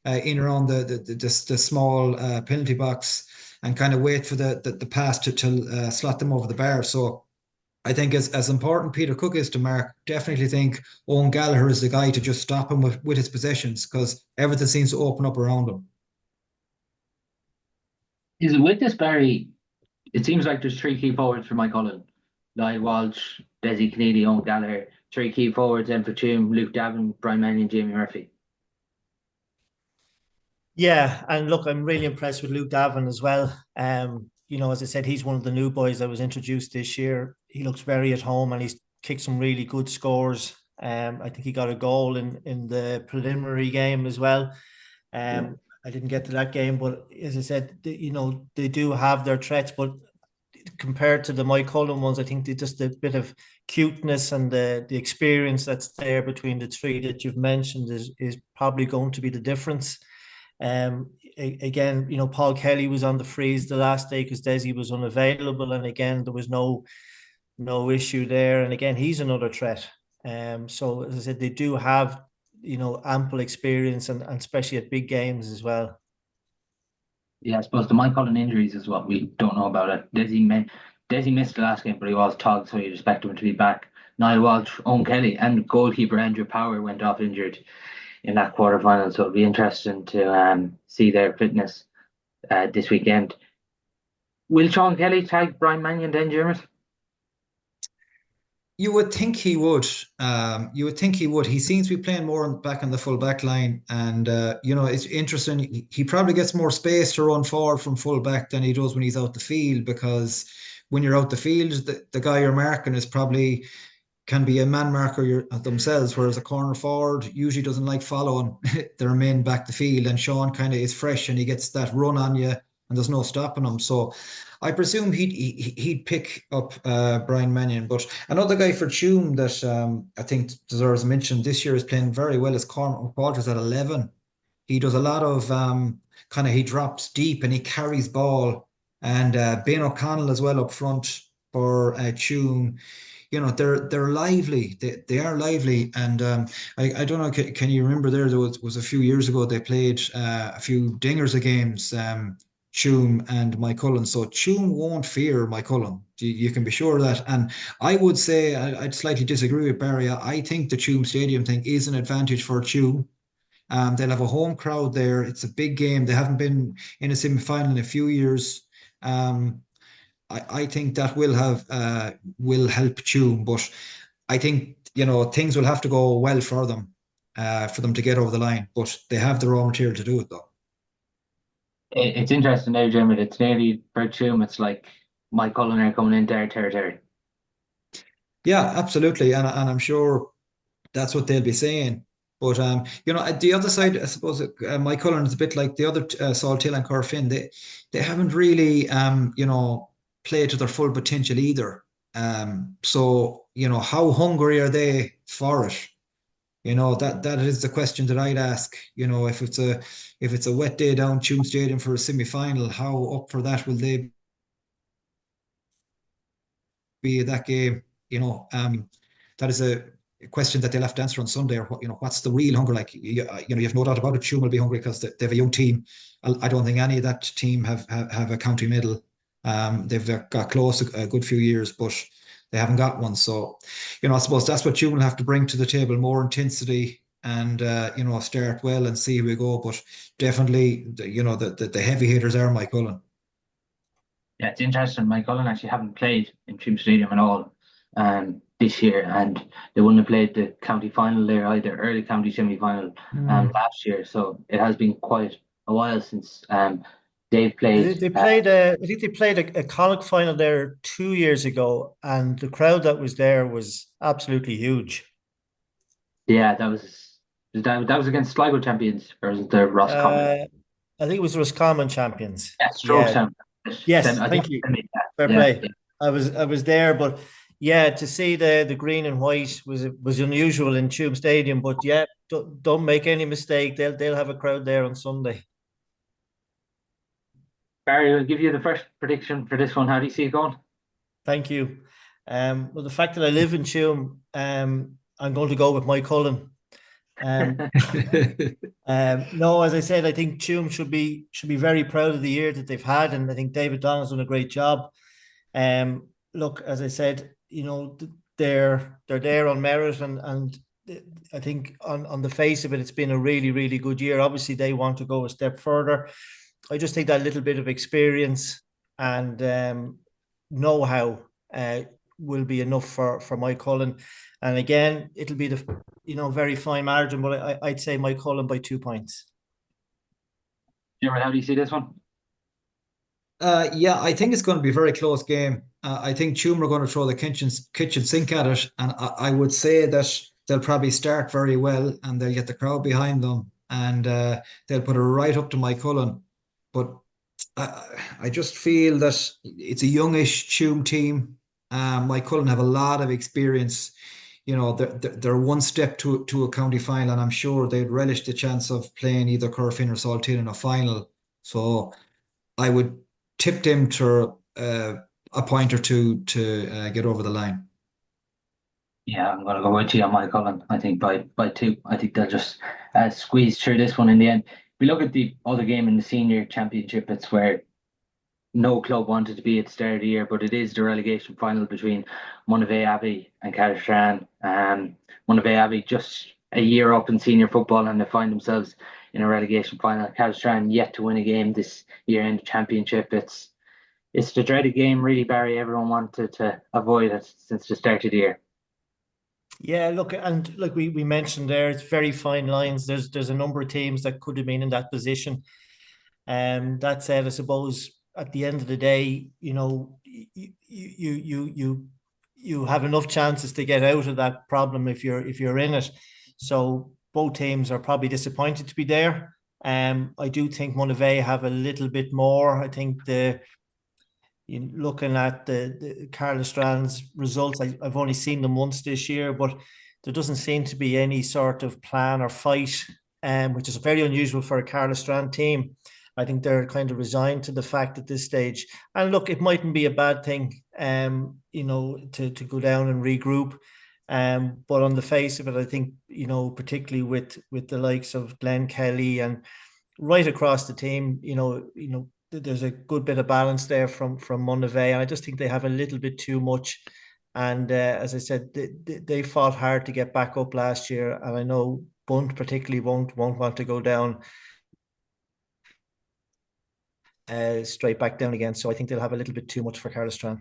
in around the small penalty box, and kind of wait for the pass to slot them over the bar. So I think as important Peter Cook is to mark, definitely think Owen Gallagher is the guy to just stop him with his possessions, because everything seems to open up around him. Is it with this, Barry? It seems like there's 3 key forwards for Mike Cullen: Niall Walsh, Desi Keneally, Owen Gallagher. 3 key forwards then for Tuam: Luke Davin, Brian Mannion, Jamie Murphy. Yeah, and look, I'm really impressed with Luke Davin as well. As I said, he's one of the new boys that was introduced this year. He looks very at home, and he's kicked some really good scores. I think he got a goal in the preliminary game as well. I didn't get to that game, but as I said, they do have their threats, but compared to the Mike Cullen ones, I think just a bit of cuteness and the experience that's there between the 3 that you've mentioned is probably going to be the difference. Again, Paul Kelly was on the freeze the last day because Desi was unavailable, and again there was no issue there. And again, he's another threat. So as I said, they do have ample experience, and especially at big games as well. Yeah, I suppose the Mike Cullen injuries is what we don't know about it. Desi missed the last game, but he was togged, so you'd expect him to be back. Niall Walsh, Owen Kelly, and goalkeeper Andrew Power went off injured in that quarterfinal, so it'll be interesting to see their fitness this weekend. Will Sean Kelly tag Brian Mannion then, Dermot? You would think he would. You would think he would. He seems to be playing more back on the full back line, and it's interesting. He probably gets more space to run forward from full back than he does when he's out the field, because when you're out the field, the guy you're marking is probably can be a man marker themselves, whereas a corner forward usually doesn't like following their men back the field, and Sean kind of is fresh and he gets that run on you and there's no stopping him. So I presume he'd pick up Brian Mannion. But another guy for Tuam that I think deserves mention this year is playing very well is Cormac Walters at 11. He does a lot of he drops deep and he carries ball, and Ben O'Connell as well up front for Tuam. They're lively. They are lively, and I don't know. Can you remember there was a few years ago they played a few dingers of games, Tuam and Mike Cullen. So Tuam won't fear Mike Cullen. You can be sure of that. And I would say I'd slightly disagree with Barry. I think the Tuam Stadium thing is an advantage for Tuam. They'll have a home crowd there. It's a big game. They haven't been in a semi-final in a few years. I think that will help Tuam, but I think things will have to go well for them to get over the line. But they have the raw material to do it, though. It's interesting now, Dermot. It's nearly for Tuam. It's like Mike Cullen are coming into our territory. Yeah, absolutely, and I'm sure that's what they'll be saying. But at the other side, I suppose Mike Cullen is a bit like the other Salthill and Corfin. They haven't really play to their full potential either. So how hungry are they for it? That is the question that I'd ask. If it's a wet day down Tuam Stadium for a semi-final, how up for that will they be at that game? That is a question that they'll have to answer on Sunday. Or what's the real hunger like? You have no doubt about it. Tuam will be hungry because they have a young team. I don't think any of that team have a county medal. They've got close a good few years, but they haven't got one. So, I suppose that's what Tuam will have to bring to the table: more intensity and start well and see how we go. But definitely, the heavy hitters are Mike Cullen. Yeah, it's interesting. Mike Cullen actually haven't played in Tuam Stadium at all this year, and they wouldn't have played the county final there either, early county semi-final last year. So it has been quite a while since they've played. They played. I think they played a Connacht final there 2 years ago, and the crowd that was there was absolutely huge. Yeah, that was against Sligo champions, or was it the Roscommon? I think it was Roscommon champions. Yeah, Yes, thank you. Fair play. I was there, but yeah, to see the green and white was unusual in Tuam Stadium. But yeah, don't make any mistake. They'll have a crowd there on Sunday. Barry, will give you the first prediction for this one. How do you see it going? Thank you. Well, the fact that I live in Tuam, I'm going to go with Mike Cullen. No, as I said, I think Tuam should be very proud of the year that they've had, and I think David Donald's done a great job. Look, as I said, they're there on merit, and I think on the face of it, it's been a really, really good year. Obviously, they want to go a step further. I just think that little bit of experience and know-how will be enough for Mike Cullen. And again, it'll be the very fine margin, but I'd say Mike Cullen by 2 points. Jeremy, how do you see this one? Yeah, I think it's going to be a very close game. I think Tuam are going to throw the kitchen sink at it, and I would say that they'll probably start very well, and they'll get the crowd behind them, and they'll put it right up to Mike Cullen. But I just feel that it's a youngish Tuam team. Mike Cullen have a lot of experience. they're one step to a county final, and I'm sure they'd relish the chance of playing either Corofin or Saltine in a final. So I would tip them to a point or two to get over the line. Yeah, I'm going to go with you on my Cullen. I think by two. I think they'll just squeeze through this one in the end. If we look at the other game in the senior championship, it's where no club wanted to be at the start of the year, but it is the relegation final between Monivea Abbey and Carristrán. Monivea Abbey just a year up in senior football and they find themselves in a relegation final. Carristrán yet to win a game this year in the championship. It's the dreaded game, really, Barry. Everyone wanted to avoid it since the start of the year. Yeah, look, and like we mentioned there, it's very fine lines. There's a number of teams that could have been in that position. That said, I suppose at the end of the day, you have enough chances to get out of that problem if you're in it. So both teams are probably disappointed to be there. I do think Monivea have a little bit more. I think looking at the Carlistrand's results, I've only seen them once this year, but there doesn't seem to be any sort of plan or fight, which is very unusual for a Carlistrand team. I think they're kind of resigned to the fact at this stage. And look, it mightn't be a bad thing, to go down and regroup. But on the face of it, I think, particularly with the likes of Glenn Kelly and right across the team, there's a good bit of balance there from Monivea. And I just think they have a little bit too much. And as I said, they fought hard to get back up last year. And I know Bunt particularly won't want to go down straight back down again. So I think they'll have a little bit too much for Carlistrand.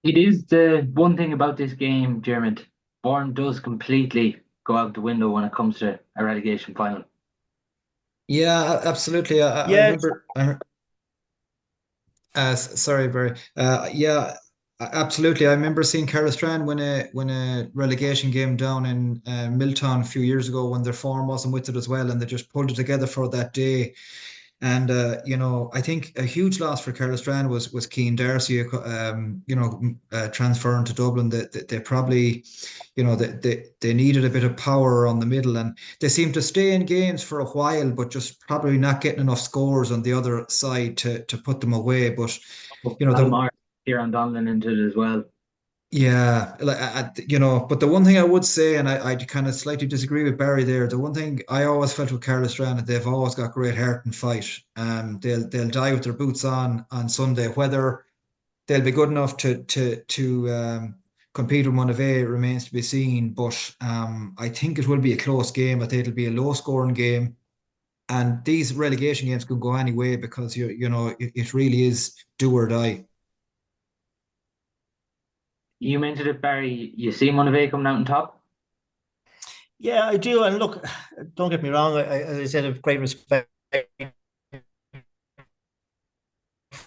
It is the one thing about this game, Dermot. Form does completely go out the window when it comes to a relegation final. Yeah, absolutely. I remember. Sorry, Barry. Yeah, absolutely. I remember seeing Carlistrand win a relegation game down in Milltown a few years ago when their form wasn't with it as well, and they just pulled it together for that day. And I think a huge loss for Carlistrand was Keane Darcy, transferring to Dublin. They probably, they needed a bit of power on the middle, and they seemed to stay in games for a while, but just probably not getting enough scores on the other side to put them away. But Almar here on Donlan into it as well. Yeah, like but the one thing I would say, and I kind of slightly disagree with Barry there. The one thing I always felt with Carlistrand, that they've always got great heart and fight. They'll die with their boots on Sunday. Whether they'll be good enough to compete with Monivea remains to be seen. But I think it will be a close game. I think it'll be a low scoring game, and these relegation games can go any way because it really is do or die. You mentioned it, Barry. You see Monivea coming out on top? Yeah, I do. And look, don't get me wrong. As I said, I have great respect for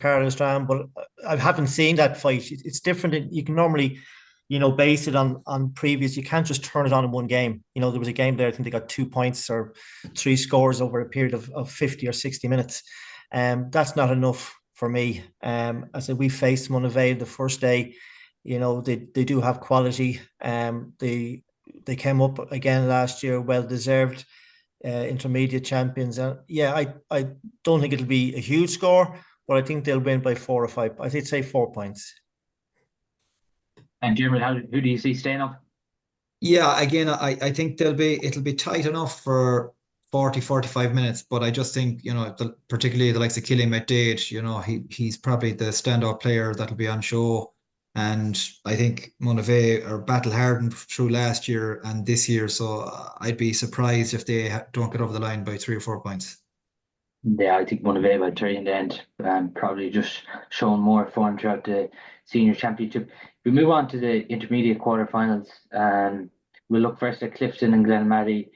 Carlistrand, but I haven't seen that fight. It's different. You can normally, base it on previous. You can't just turn it on in one game. There was a game there. I think they got 2 points or 3 scores over a period of 50 or 60 minutes. That's not enough for me. I said we faced Monivea the first day. They do have quality. They came up again last year, well deserved intermediate champions. And I don't think it'll be a huge score, but I think they'll win by 4 or 5. I think say 4 points. And Dermot, who do you see staying up? Yeah, again, I think it'll be tight enough for 40, 45 minutes, but I just think, particularly the likes of Killian McDade, he's probably the standout player that'll be on show. And I think Monivea are battle hardened through last year and this year, so I'd be surprised if they don't get over the line by 3 or 4 points. Yeah, I think Monivea by 3 in the end, probably just showing more form throughout the senior championship. We move on to the intermediate quarterfinals. We'll look first at Clifton and Glenmady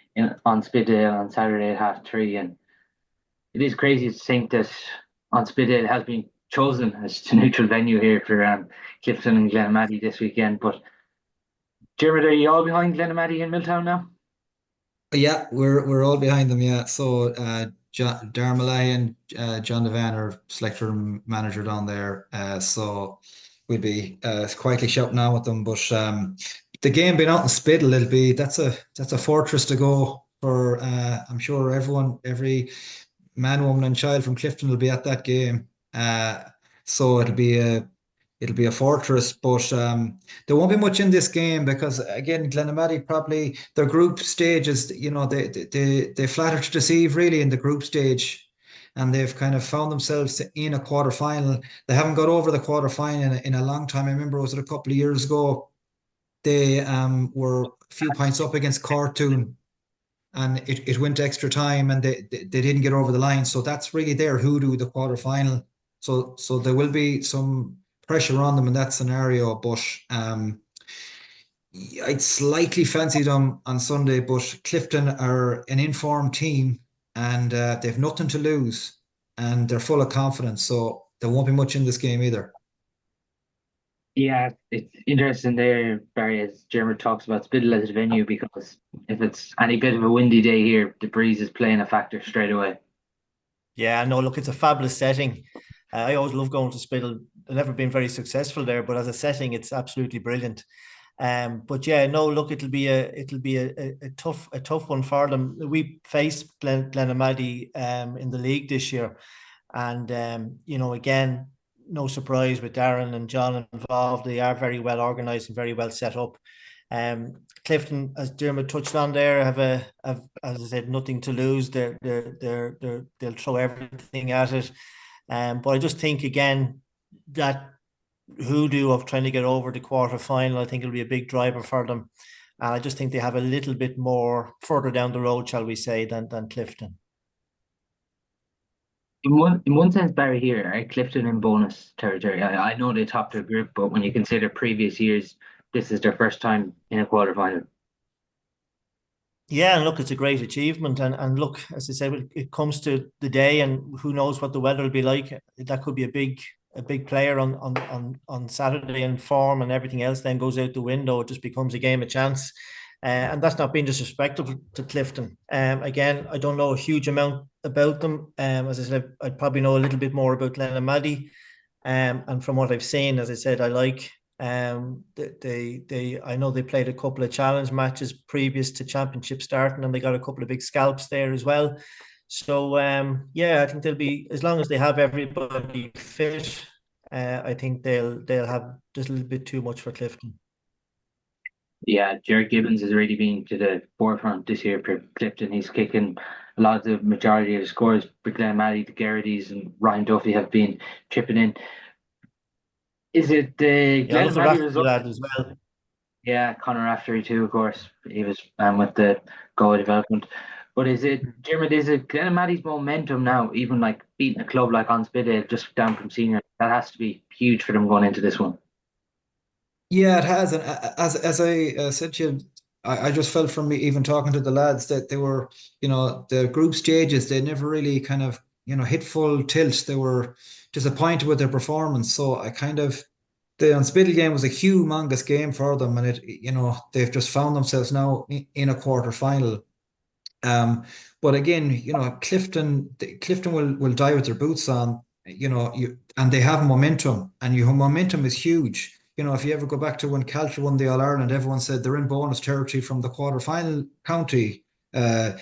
on Spiddale on Saturday at 3:30. And it is crazy to think that on Spiddale has been chosen as the neutral venue here for Clifton and Glenmady this weekend. But Dermot, are you all behind Glenmady and Milltown now? Yeah, we're all behind them. Yeah, so Darmalay and John Devan are selector and manager down there. So we'll be quietly shouting on with them. But the game being out in Spiddle, that's a fortress to go for. I'm sure every man, woman, and child from Clifton will be at that game. So it'll be a fortress, but there won't be much in this game because again, Glenamaddy probably their group stages, they flatter to deceive really in the group stage, and they've kind of found themselves in a quarter final. They haven't got over the quarter final in a long time. I remember was it a couple of years ago they were a few points up against Cartoon, and it went extra time, and they didn't get over the line. So that's really their hoodoo, the quarter final. So there will be some pressure on them in that scenario. But I'd slightly fancy them on Sunday. But Clifton are an informed team, and they've nothing to lose, and they're full of confidence. So there won't be much in this game either. Yeah, it's interesting there, Barry, as Jeremy talks about Spiddle as a venue, because if it's any bit of a windy day here, the breeze is playing a factor straight away. Yeah, no, look, it's a fabulous setting. I always love going to Spiddle. I've never been very successful there, but as a setting, it's absolutely brilliant. But yeah, no, look, it'll be a tough one for them. We faced Glenamaddy in the league this year, and again, no surprise with Darren and John involved. They are very well organised and very well set up. Clifton, as Dermot touched on there, have as I said, nothing to lose. They'll throw everything at it. But I just think again that hoodoo of trying to get over the quarter final, I think it'll be a big driver for them. And I just think they have a little bit more further down the road, shall we say, than Clifton. In one sense, Barry, here, are Clifton in bonus territory? I know they topped their group, but when you consider previous years, this is their first time in a quarter final. Yeah, and look, it's a great achievement. And look, as I said, it comes to the day, and who knows what the weather will be like. That could be a big player on Saturday, and form and everything else then goes out the window. It just becomes a game of chance. And that's not being disrespectful to Clifton. Again, I don't know a huge amount about them. As I said, I'd probably know a little bit more about Glenamaddy. And from what I've seen, as I said, I like. I know they played a couple of challenge matches previous to championship starting, and they got a couple of big scalps there as well. So yeah, I think they'll be, as long as they have everybody fit, I think they'll have just a little bit too much for Clifton. Yeah, Jared Gibbons has really been to the forefront this year for Clifton. He's kicking a lot of the majority of the scores. For Glenmaddy, the Garrity's and Ryan Duffy have been chipping in. Is it the Glenmaddy result as well? Yeah, Conor Raftery too, of course. He was with the Go development. But is it Glenamaddy's momentum now, even like beating a club like Onspidale just down from senior? That has to be huge for them going into this one. Yeah, it has, and as I said to you, I just felt from me even talking to the lads that they were, the group stages, they never really kind of, hit full tilt. They were disappointed with their performance. So the Unspittle game was a humongous game for them, and they've just found themselves now in a quarter final. But again, Clifton will die with their boots on, and they have momentum, and your momentum is huge. If you ever go back to when Caltra won the All Ireland, everyone said they're in bonus territory from the quarter final county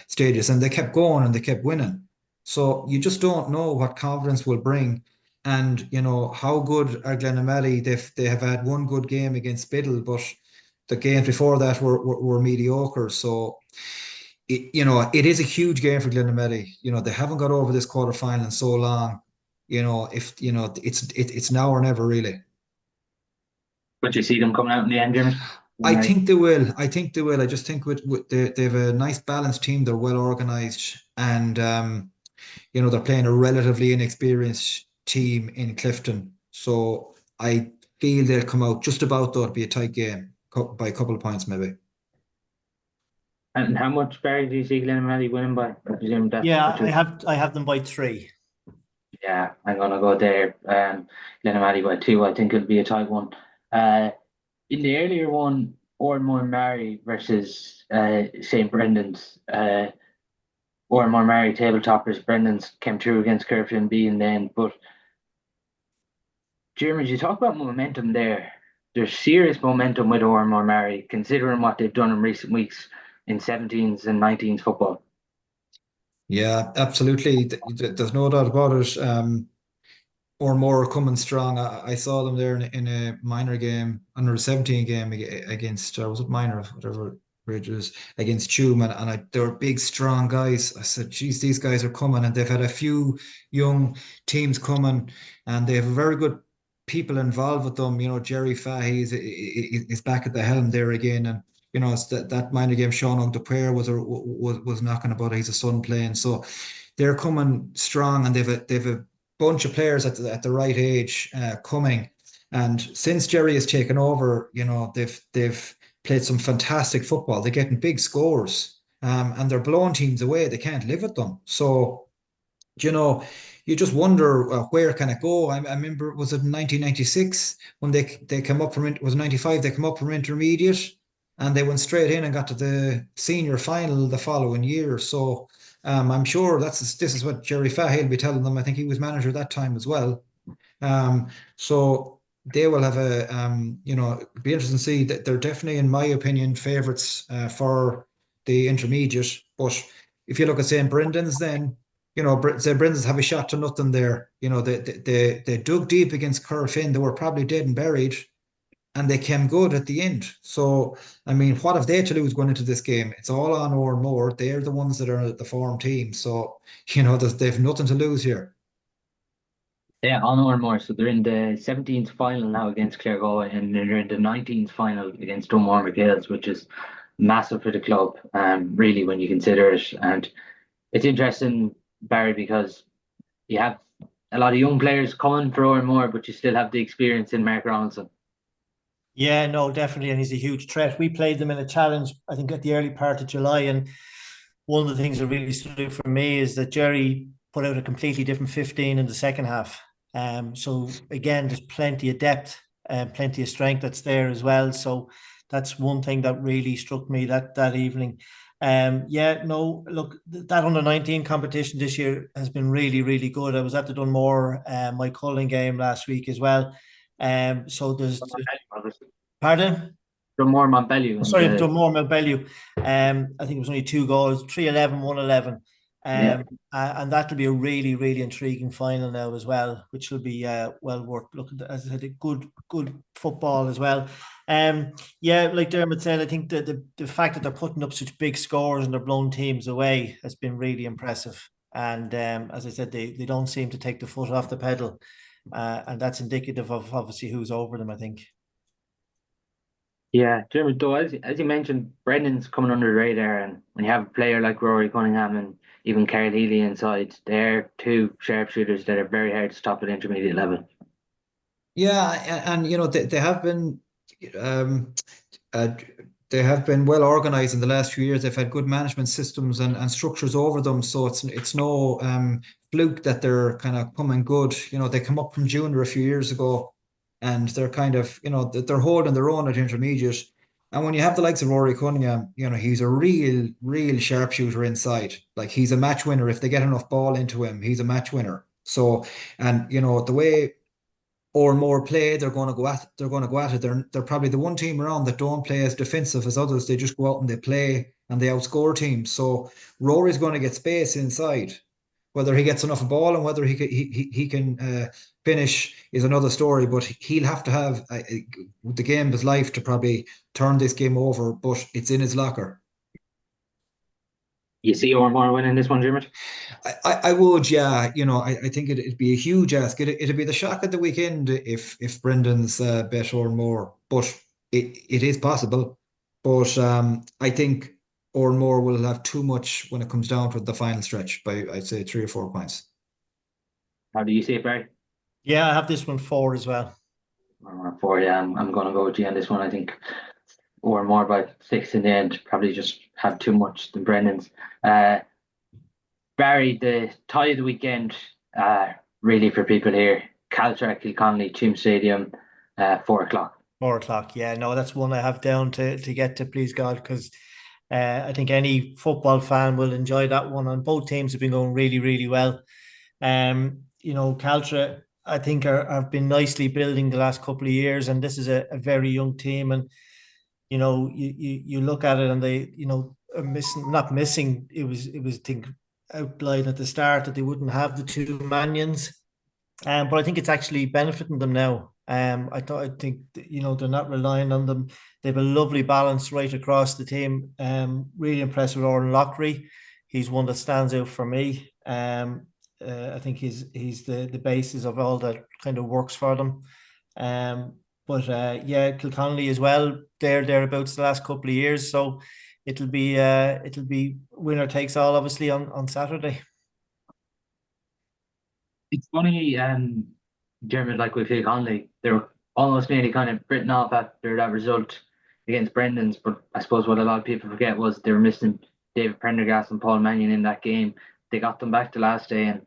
stages, and they kept going and they kept winning. So you just don't know what confidence will bring. And how good are Glenamaddy? They have had one good game against Biddle, but the games before that were mediocre. So it is a huge game for Glenamaddy. They haven't got over this quarter final in so long. It's now or never really. But you see them coming out in the end, Jimmy? I think they will. I just think they have a nice balanced team. They're well organised, and they're playing a relatively inexperienced team in Clifton. So I feel they'll come out just about, though. It'll be a tight game by a couple of points maybe. And how much, Barry, do you see Glenamaddy winning by? I presume that's I have them by 3. Yeah, I'm gonna go there. Glenamaddy by 2. I think it'll be a tight one. In the earlier one, Ormore Mary versus St. Brendan's. Ormore Mary table toppers. Brendan's came through against Curfew and B in the end, but Jeremy, you talk about momentum there. There's serious momentum with Ormore Mary, considering what they've done in recent weeks in 17s and 19s football. Yeah, absolutely. There's no doubt about it. Or more coming strong. I saw them there in a minor game, under 17 game against, was it minor, whatever bridge it is, against Tuam, and they were big, strong guys. I said, geez, these guys are coming, and they've had a few young teams coming, and they have very good people involved with them. You know, Jerry Fahey is back at the helm there again, and you know, it's that minor game. Sean Ogdepair was knocking about. He's a son playing, so they're coming strong, and they've a bunch of players at the right age coming. And since Jerry has taken over, you know, they've played some fantastic football. They're getting big scores, and they're blowing teams away. They can't live with them. So, you know, you just wonder where can it go. I remember, was it 1996 when they came up from, was it 95? They came up from intermediate, and they went straight in and got to the senior final the following year. So I'm sure this is what Jerry Fahey will be telling them. I think he was manager that time as well. So they will have you know, it'd be interesting to see that they're definitely, in my opinion, favourites for the intermediate. But if you look at St. Brendan's, then you know, St. Brendan's have a shot to nothing there. You know, they dug deep against Currafin. They were probably dead and buried, and they came good at the end. So, I mean, what have they to lose going into this game? It's all on or more. They're the ones that are the form team. So, you know, they've nothing to lose here. Yeah, on or more. So they're in the 17th final now against Claregalway, and they're in the 19th final against Dunmore McHales, which is massive for the club, really, when you consider it. And it's interesting, Barry, because you have a lot of young players coming for Ormore, but you still have the experience in Mark Ronaldson. Yeah, no, definitely. And he's a huge threat. We played them in a challenge, I think, at the early part of July. And one of the things that really stood out for me is that Jerry put out a completely different 15 in the second half. So again, there's plenty of depth and plenty of strength that's there as well. So that's one thing that really struck me that evening. Yeah, no, look, that under 19 competition this year has been really, really good. I was at the Dunmore Mike Cullen game last week as well. So there's pardon? Dunmore Montbellew. Sorry, Dunmore Montbellew. I think it was only 2 goals, 3-11, 1-11. Yeah. And that will be a really, really intriguing final now as well, which will be well worth looking at. As I said, a good football as well. Yeah, like Dermot said, I think the fact that they're putting up such big scores and they're blowing teams away has been really impressive. And as I said, they don't seem to take the foot off the pedal, and that's indicative of obviously who's over them, I think. Yeah, Jeremy, though, as you mentioned, Brendan's coming under the radar, and when you have a player like Rory Cunningham and even Carl Healy inside, they're two sharpshooters that are very hard to stop at intermediate level. Yeah, and you know, they have been uh, they have been well organized in the last few years. They've had good management systems and structures over them, so it's no fluke that they're kind of coming good. You know, they come up from junior a few years ago, and they're kind of, you know, they're holding their own at intermediate. And when you have the likes of Rory Cunningham, you know, he's a real sharpshooter inside. Like, he's a match winner. If they get enough ball into him, he's a match winner. So, and you know, the way or more play, they're going to go at it. They're probably the one team around that don't play as defensive as others. They just go out and they play and they outscore teams. So Rory's going to get space inside. Whether he gets enough ball and whether he can finish is another story. But he'll have to have the game of his life to probably turn this game over. But it's in his locker. You see Ormore winning this one, Jimmy? I would, yeah. You know, I think it'd be a huge ask. It'd be the shock at the weekend if Brendan's bet or more, but it is possible. But I think Ormore will have too much when it comes down to the final stretch by, I'd say, 3 or 4 points. How do you see it, Barry? Yeah, I have this one 4 as well. 4, yeah. I'm going to go with you on this one. I think Ormore by 6 in the end probably just have too much than Brendan's. Barry, the tie of the weekend, really for people here, Caltrack, Kilconnelly, Tuam Stadium, 4 o'clock. 4 o'clock, yeah. No, that's one I have down to get to, please God, because I think any football fan will enjoy that one. And both teams have been going really, really well. You know, Caltra, I think have been nicely building the last couple of years, and this is a very young team. And you look at it, and they are not missing. It was I think outlined at the start that they wouldn't have the two Manions, but I think it's actually benefiting them now. I think they're not relying on them. They have a lovely balance right across the team. Really impressed with Oran Lockery. He's one that stands out for me. I think he's the basis of all that kind of works for them. But Kilconnelly as well. They're thereabouts the last couple of years, so it'll be winner takes all, obviously, on Saturday. It's funny, Dermot, like with Kilconnelly, they were almost nearly kind of written off after that result against Brendan's. But I suppose what a lot of people forget was they were missing David Prendergast and Paul Mannion in that game. They got them back the last day, and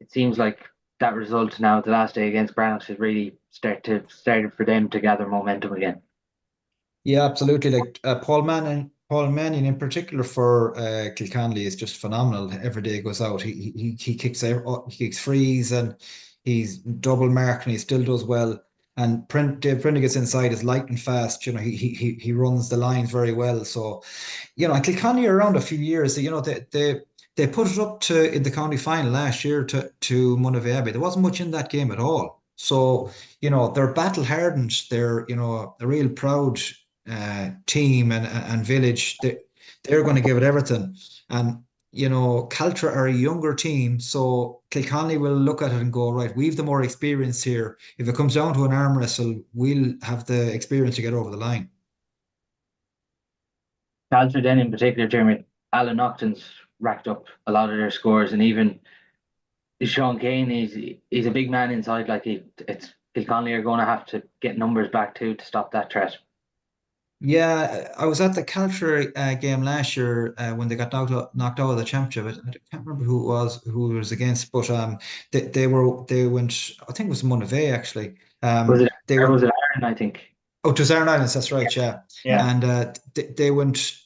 it seems like that result now, the last day against Brannock, should really started for them to gather momentum again. Yeah, absolutely. Like Paul Mannion in particular for Kilconnelly is just phenomenal. Every day he goes out, he kicks frees, and he's double marking. He still does well. And Dave Prendergast inside is light and fast. He runs the lines very well. So, Kilconnelly are around a few years. They put it up to in the county final last year to Monavea Abbey. There wasn't much in that game at all. So, they're battle hardened. They're, a real proud team and village. They're going to give it everything. And, Caltra are a younger team. So Kilconnelly will look at it and go, right, we've the more experience here. If it comes down to an arm wrestle, we'll have the experience to get over the line. Caltra then in particular, Jeremy, Alan Naughton's racked up a lot of their scores, and even Sean Kane, he's a big man inside. Like it's Kilconnelly are going to have to get numbers back too to stop that threat. Yeah, I was at the Caltra game last year when they got knocked out of the championship. I can't remember who it was against, but they went. I think it was Monavea actually. Was it Ireland? I think. Oh, it was Iron Islands. That's right. Yeah. And they went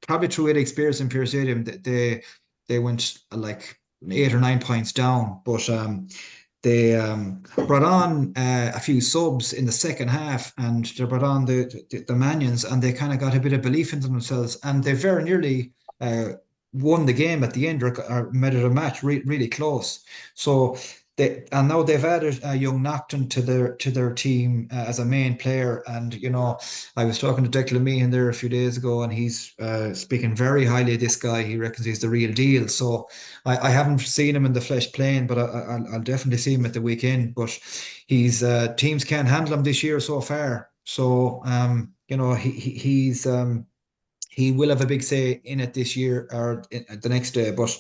probably through 8 experience in Pure Stadium. They went like 8 or 9 points down, but they brought on a few subs in the second half, and they brought on the Manions, and they kind of got a bit of belief into themselves, and they very nearly won the game at the end, or made it a match really close. So and now they've added young Naughton to their team as a main player. And I was talking to Declan Meehan there a few days ago, and he's speaking very highly of this guy. He reckons he's the real deal. So I haven't seen him in the flesh playing, but I'll definitely see him at the weekend. But he's teams can't handle him this year so far. So he will have a big say in it this year or the next day. But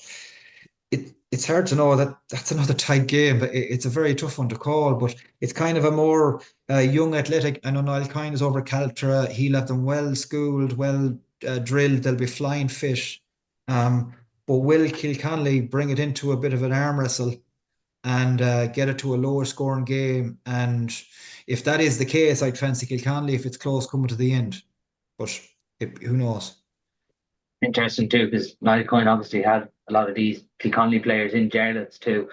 it's hard to know that's another tight game, but it's a very tough one to call. But it's kind of a more young athletic. I know Niall Kine is over Caltra. He'll have them well schooled, well drilled. They'll be flying fish. But will Kilconnelly bring it into a bit of an arm wrestle and get it to a lower scoring game? And if that is the case, I'd fancy Kilconnelly if it's close coming to the end. But who knows? Interesting too, because Niall Coyne obviously had a lot of these Kilconnelly players in Jarlath's too,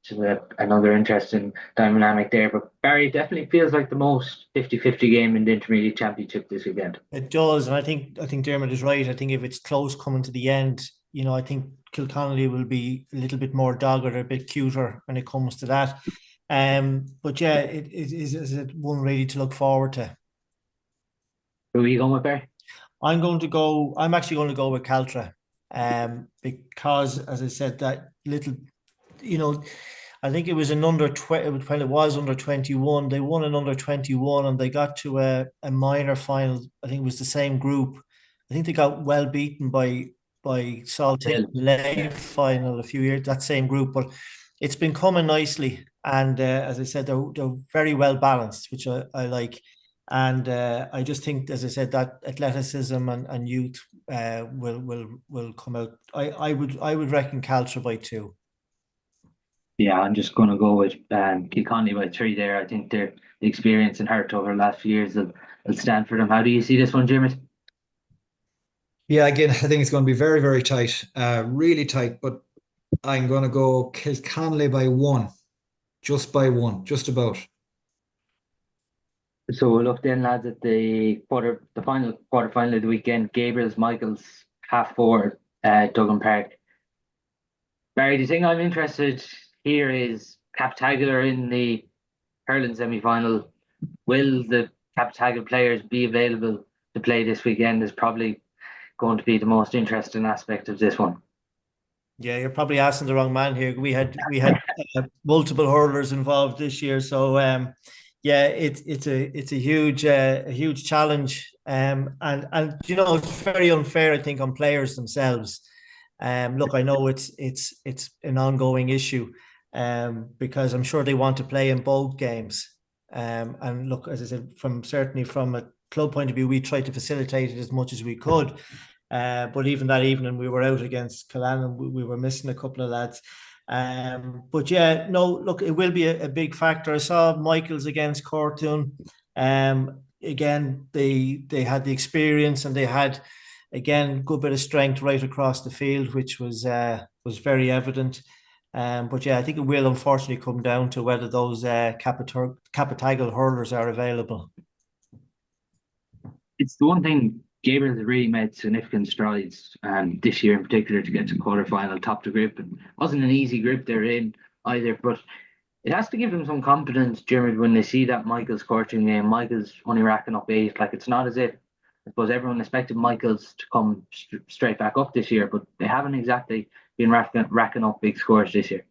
which is another interesting dynamic there. But Barry, definitely feels like the most 50-50 game in the Intermediate Championship this weekend. It does, and I think Dermot is right. I think if it's close coming to the end, I think Kilconnelly will be a little bit more dogged or a bit cuter when it comes to that. But yeah, it is one really to look forward to. Who are you going with, Barry? I'm actually going to go with Caltra, because, as I said, that little, I think it was an under 20 when it was under 21. They won an under 21, and they got to a minor final. I think it was the same group. I think they got well beaten by Salthill Lake final a few years, that same group. But it's been coming nicely, and as I said, they're very well balanced, which I like. And I just think, as I said, that athleticism and youth will come out. I would reckon Caltra by 2. Yeah, I'm just going to go with Kilconnelly by 3 there. I think the experience and heart over the last few years will stand for them. How do you see this one, Jimmy? Yeah, again, I think it's going to be very, very tight, really tight. But I'm going to go Kilconnelly by 1. just by one, just about. So we'll look then, lads, at the final quarter final of the weekend. Gabriel's Michaels, 4:30, Duggan Park. Barry, the thing I'm interested here is Captagular in the hurling semi-final. Will the Captagal players be available to play this weekend? Is probably going to be the most interesting aspect of this one. Yeah, you're probably asking the wrong man here. We had multiple hurlers involved this year, so yeah, it's a huge challenge, and you know, it's very unfair, I think, on players themselves. Look, I know it's an ongoing issue, because I'm sure they want to play in both games. And look, as I said, certainly from a club point of view, we tried to facilitate it as much as we could. But even that evening, we were out against Killannon. We were missing a couple of lads. But yeah, no, look, it will be a big factor. I saw Michaels against Cortoon. Again, they had the experience, and they had, again, good bit of strength right across the field, which was very evident. But yeah, I think it will unfortunately come down to whether those Capitagal hurlers are available. It's the one thing Gabriel has really made significant strides this year in particular to get to quarter final, top the group. And it wasn't an easy group they're in either, but it has to give them some confidence, Jeremy, when they see that Michael's Cortoon game. Michael's only racking up 8. Like, it's not as if, I suppose, everyone expected Michael's to come straight back up this year, but they haven't exactly been racking up big scores this year.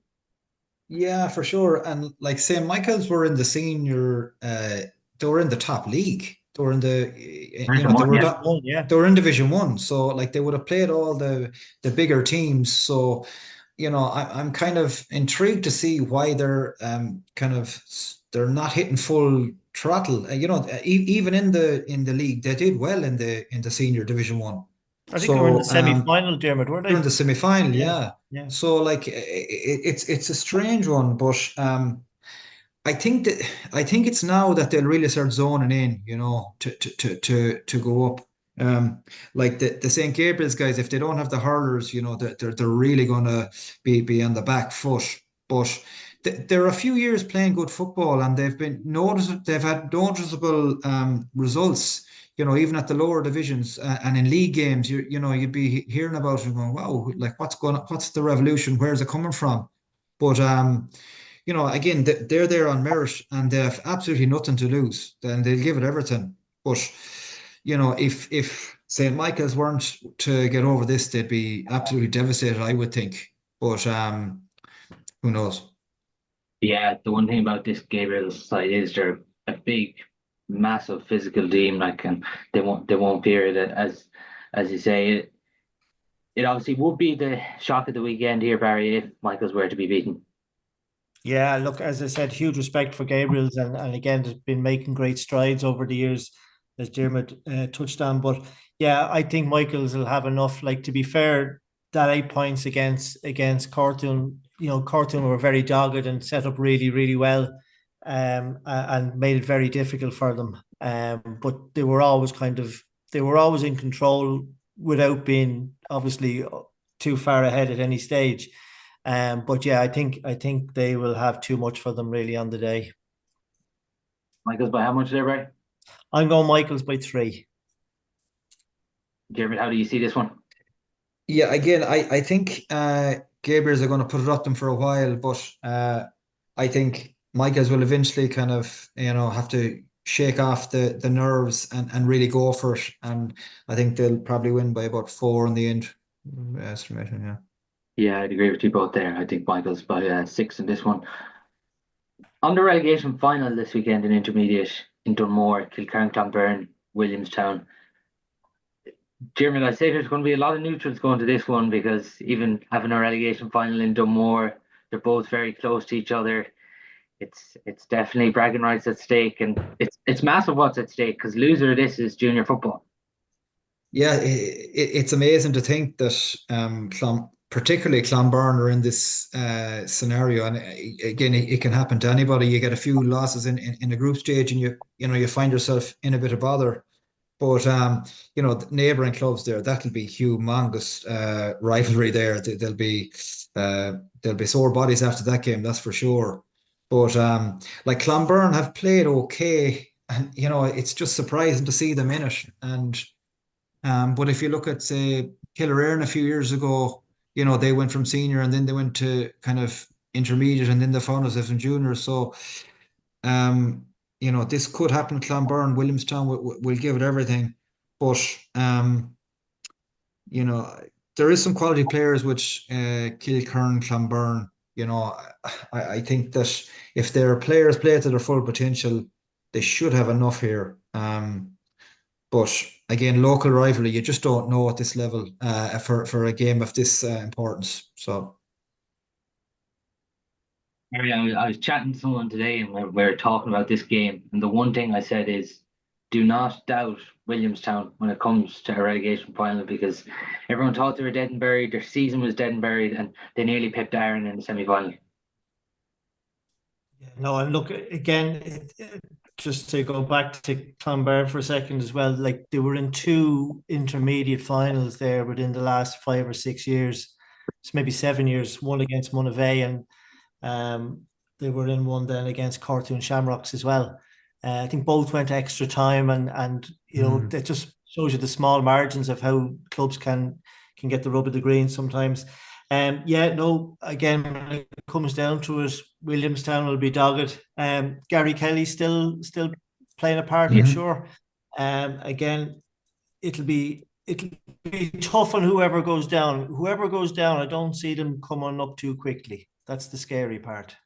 Yeah, for sure. And like St. Michael's were in the senior, they were in the top league. They were in the, they were in Division 1. So like they would have played all the bigger teams. So, you know, I'm kind of intrigued to see why they're they're not hitting full throttle. You know, even in the league, they did well in the senior Division 1. I think they were in the semi-final, Diarmaid, weren't they? They're in the semi-final, yeah. So like it's a strange one, but I think it's now that they'll really start zoning in, you know, to go up. Like the St. Gabriel's guys, if they don't have the hurlers, you know, they're really gonna be on the back foot. But they're a few years playing good football, and they've had noticeable results. You know, even at the lower divisions and in league games, you know, you'd be hearing about it and going, wow, like what's the revolution? Where's it coming from? But you know, again, they're there on merit, and they have absolutely nothing to lose. Then they'll give it everything. But you know, if St. Michael's weren't to get over this, they'd be absolutely devastated, I would think. But who knows? Yeah, the one thing about this Gabriel's side is they're a big, massive physical team. Like, and they won't fear it, as you say. It obviously would be the shock of the weekend here, Barry, if Michaels were to be beaten. Yeah, look, as I said, huge respect for Gabriel's, and again, has been making great strides over the years, as Diarmaid touched on. But yeah, I think Michaels will have enough. Like, to be fair, that 8 points against Cortoon, you know, Cortoon were very dogged and set up really, really well, and made it very difficult for them. But they were always in control without being obviously too far ahead at any stage. But yeah, I think they will have too much for them really on the day. Michaels by how much there, Barry? I'm going Michaels by 3. Jeremy, how do you see this one? Yeah, again, I think Gabriel's are going to put it up them for a while, but I think Michaels will eventually kind of, you know, have to shake off the nerves and really go for it. And I think they'll probably win by about 4 in the end. Estimation, yeah. Yeah, I'd agree with you both there. I think Michaels by 6 in this one. On the relegation final this weekend in intermediate in Dunmore, Kilcarn, Clonberne, Williamstown. Jeremy, I'd say there's going to be a lot of neutrals going to this one, because even having a relegation final in Dunmore, they're both very close to each other. It's definitely bragging rights at stake, and it's massive what's at stake, because loser of this is junior football. Yeah, it's amazing to think that particularly Clonberne are in this scenario, and again, it can happen to anybody. You get a few losses in a group stage, and you find yourself in a bit of bother. But you know, the neighbouring clubs there, that'll be humongous rivalry there. There'll be sore bodies after that game, that's for sure. But like Clonberne have played okay, and it's just surprising to see them in it. And but if you look at, say, Killearn a few years ago, they went from senior and then they went to kind of intermediate and then they found themselves in junior. So um, this could happen to Clonberne. Williamstown will give it everything, but you know, there is some quality players which Kilkern, Clonberne. I think that if their players play to their full potential, they should have enough here. But again, local rivalry, you just don't know at this level for a game of this importance. So I was chatting to someone today and we were talking about this game. And the one thing I said is do not doubt Williamstown when it comes to a relegation final because everyone thought they were dead and buried. Their season was dead and buried and they nearly pipped Iron in the semi final. No, and look again, just to go back to Clonberne for a second as well, like they were in two intermediate finals there within the last 5 or 6 years. It's maybe 7 years, one against Monivea and they were in one then against Cortoon Shamrocks as well. I think both went extra time and that just shows you the small margins of how clubs can get the rub of the green sometimes. Again, when it comes down to it, Williamstown will be dogged. Gary Kelly still playing a part, I'm sure. Again, it'll be tough on whoever goes down. Whoever goes down, I don't see them coming up too quickly. That's the scary part.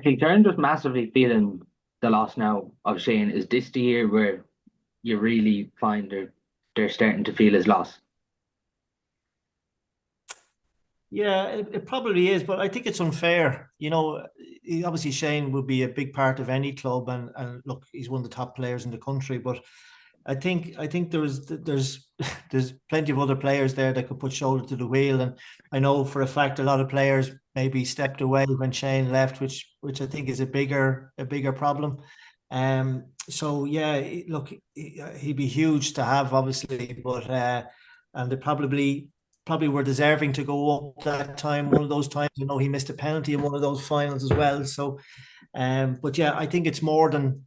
Kieran just massively feeling the loss now of Shane. Is this the year where you really find they're starting to feel his loss? Yeah, it probably is, but I think it's unfair. Obviously Shane would be a big part of any club, and look, he's one of the top players in the country. But I think there's plenty of other players there that could put shoulder to the wheel, and I know for a fact a lot of players maybe stepped away when Shane left, which I think is a bigger problem. So yeah, look, he'd be huge to have, obviously, but and they probably were deserving to go up that time. One of those times, he missed a penalty in one of those finals as well. So, but yeah, I think it's more than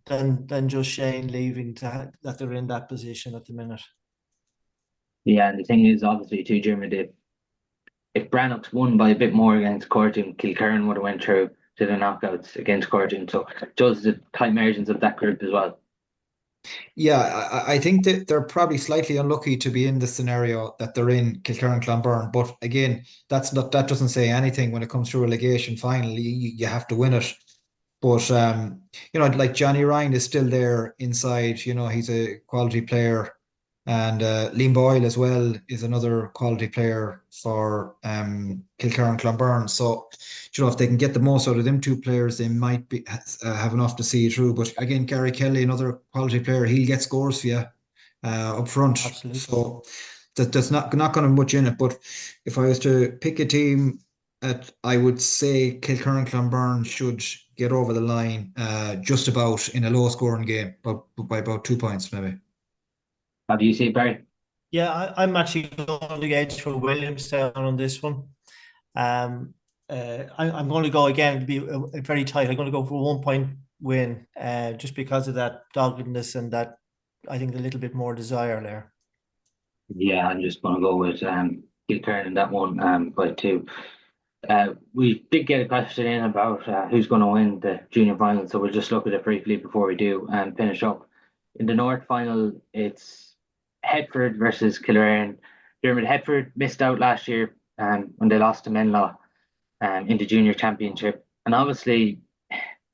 just Shane leaving that they're in that position at the minute. Yeah, and the thing is, obviously, too, Jimmy, if Brannocks won by a bit more against Cortoon, Kilkerran would have went through to the knockouts against Cortoon. So it shows the tight margins of that group as well. Yeah, I think that they're probably slightly unlucky to be in the scenario that they're in, Kilkerran, Clonberne. But again, that doesn't say anything when it comes to relegation final. You have to win it. But like Johnny Ryan is still there inside. He's a quality player, and Liam Boyle as well is another quality player for Kilkerran, Clonberne. So if they can get the most out of them two players, they might be have enough to see it through. But again, Gary Kelly, another quality player, he'll get scores for you up front. Absolutely. So that's not going to be much in it. But if I was to pick a team, I would say Kilkerran, Clonberne should get over the line just about in a low scoring game, but by about 2 points maybe. How do you see it, Barry? Yeah, I'm actually going to edge for Williamstown on this one. I'm going to go again, be very tight. I'm going to go for a 1 point win, just because of that doggedness and that I think a little bit more desire there. Yeah, I'm just going to go with Kilkerran in that one by 2. We did get a question in about who's going to win the junior final, so we'll just look at it briefly before we do and finish up. In the North final, it's Headford versus Killearn. Dermot Headford missed out last year when they lost to Menlaw in the junior championship, and obviously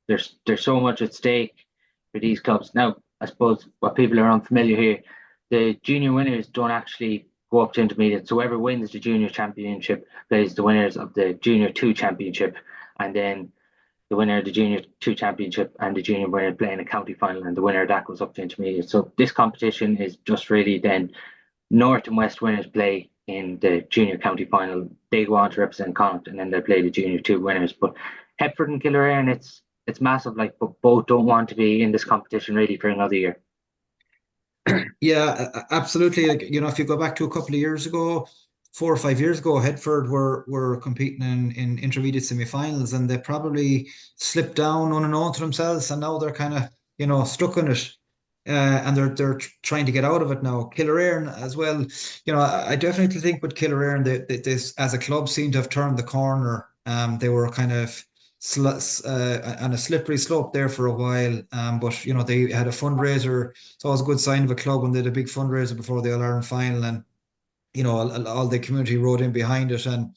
there's so much at stake for these clubs. Now, I suppose what people are unfamiliar here, the junior winners don't actually go up to intermediate. So whoever wins the junior championship plays the winners of the junior 2 championship, and then the winner of the junior 2 championship and the junior winner play in a county final, and the winner of that goes up to intermediate. So this competition is just really then North and West winners play in the junior county final. They go on to represent Connacht, and then they play the junior 2 winners. But Hepford and Killearn, it's massive. But both don't want to be in this competition really for another year. Yeah, absolutely. If you go back to a couple of years ago, 4 or 5 years ago, Headford were competing in intermediate semi-finals, and they probably slipped down unknown to themselves, and now they're kind of stuck in it, and they're trying to get out of it now. Killearn as well, I definitely think with Killearn, this as a club seem to have turned the corner. They were kind of on a slippery slope there for a while, but they had a fundraiser. It's always a good sign of a club when they had a big fundraiser before the All-Ireland final, and all the community rode in behind it, and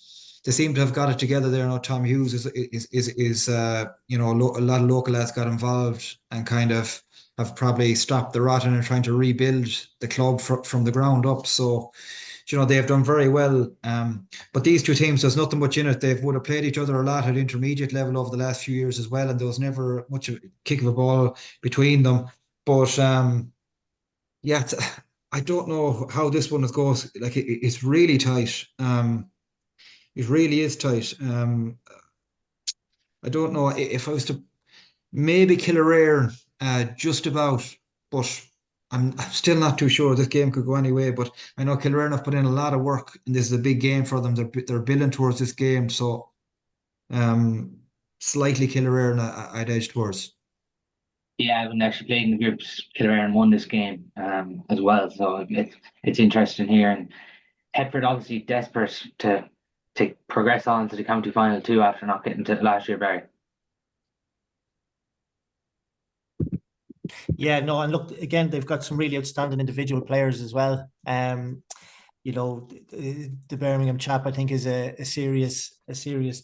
they seem to have got it together there. Now Tom Hughes is a lot of local lads got involved and kind of have probably stopped the rotting and trying to rebuild the club from the ground up. So they have done very well. But these two teams, there's nothing much in it. They would have played each other a lot at intermediate level over the last few years as well, and there was never much of a kick of a ball between them. But yeah, I don't know how this one goes. Like it's really tight. It really is tight. I don't know if I was to maybe Killearn, just about, but I'm still not too sure. This game could go any way, but I know Killearn have put in a lot of work, and this is a big game for them. They're building towards this game, so slightly Killearn I'd edge towards. Yeah, when they actually played in the groups, Killearn won this game as well. So it's interesting here. And Headford obviously desperate to progress on to the county final too after not getting to last year, Barry. Yeah, no, and look, again, they've got some really outstanding individual players as well. The Birmingham chap, I think, is a serious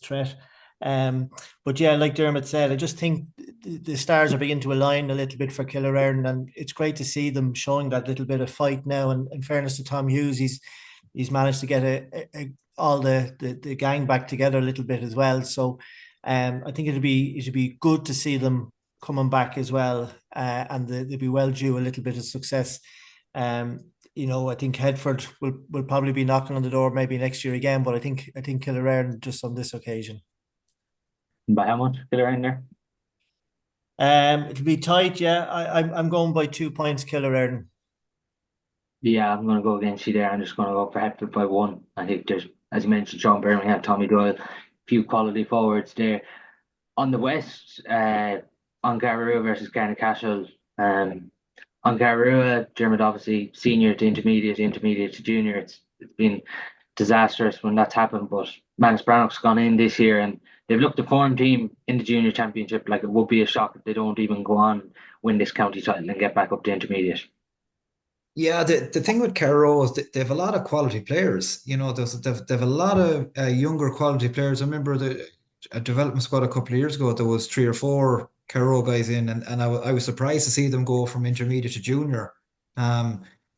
threat. But yeah, like Dermot said, I just think the stars are beginning to align a little bit for Killearn, and it's great to see them showing that little bit of fight now. And in fairness to Tom Hughes, he's managed to get all the gang back together a little bit as well. So I think it'd be good to see them coming back as well, and they'll be well due a little bit of success. I think Headford will probably be knocking on the door maybe next year again, but I think Killearn just on this occasion. By how much Killearn there? It'll be tight, yeah. I'm going by 2 points, Killearn. Yeah, I'm going to go against you there. I'm just going to go for Headford by 1. I think there's, as you mentioned, Sean Birmingham, Tommy Doyle, a few quality forwards there. On the West, on Garrua versus Carnacashel. On Garrua, Dermot obviously senior to intermediate to junior. It's been disastrous when that's happened, but Manus Brannock's gone in this year and they've looked a form team in the junior championship. Like, it would be a shock if they don't even go on, win this county title and get back up to intermediate. Yeah, the thing with Carrow is they have a lot of quality players. They've a lot of younger quality players. I remember a development squad a couple of years ago. There was 3 or 4 Carrow guys in, and I was surprised to see them go from intermediate to junior.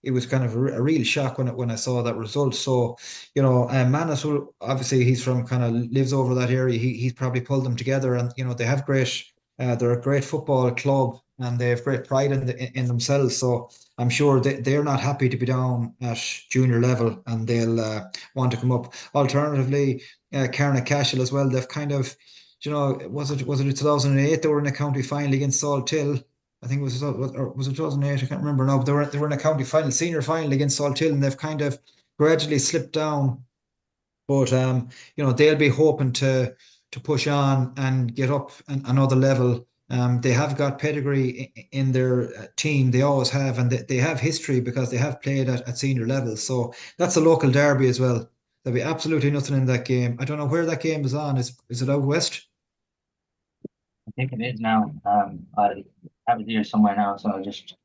It was kind of a real shock when I saw that result. So, Manus, obviously he's from kind of lives over that area. He's probably pulled them together, and they have great. They're a great football club, and they have great pride in themselves. So I'm sure they're not happy to be down at junior level, and they'll want to come up. Alternatively, Carnacashel as well. They've kind of, was it 2008 they were in a county final against Salthill? I think it was, or was it 2008? I can't remember now. But they were in a county final, senior final against Salthill, and they've kind of gradually slipped down. But they'll be hoping to push on and get up another level. They have got pedigree in their team. They always have, and they have history because they have played at senior levels. So that's a local derby as well. There'll be absolutely nothing in that game. I don't know where that game is on. Is it out west? I think it is now. I have it here somewhere now, so I'll just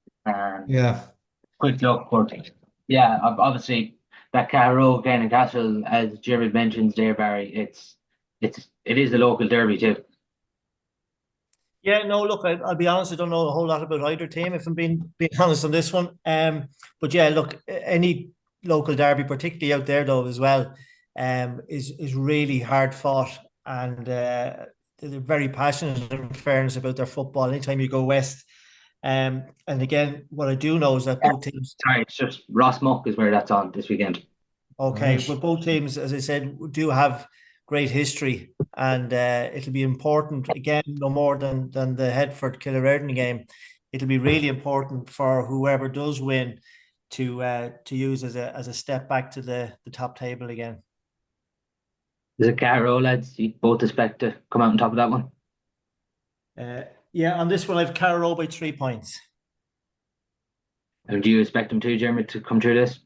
quick look. But yeah, obviously that Carrow and Castle, as Jeremy mentions there, Barry, it is a local derby too. Yeah, no, look, I'll be honest, I don't know a whole lot about either team, if I'm being honest on this one. But yeah, look, any local derby, particularly out there though as well, is really hard fought, and they're very passionate, in fairness, about their football anytime you go west. And again, what I do know is that both teams... Sorry, it's just Ross Muck is where that's on this weekend. Okay, but both teams, as I said, do have great history, and it'll be important, again, no more than the Headford Killearn game. It'll be really important for whoever does win to use as a step back to the top table again. Is it Carrow, lads? You both expect to come out on top of that one? Yeah, on this one, I've Carrow by 3 points. And do you expect them to, Jeremy, to come through this?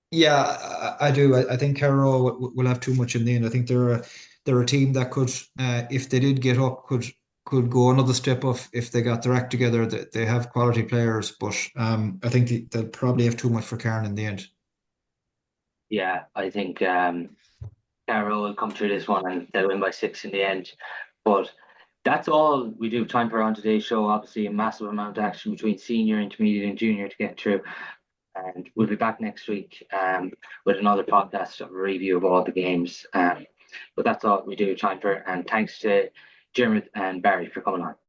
Yeah, I do. I think Carrow will have too much in the end. I think they're a team that could, if they did get up, could go another step up if they got their act together. They have quality players, but I think they'll probably have too much for Cairn in the end. Yeah, I think Carrow will come through this one and they'll win by 6 in the end. But that's all we do have time for on today's show. Obviously, a massive amount of action between senior, intermediate, and junior to get through. And we'll be back next week with another podcast of a review of all the games. But that's all we do have time for. And thanks to Jeremy and Barry for coming on.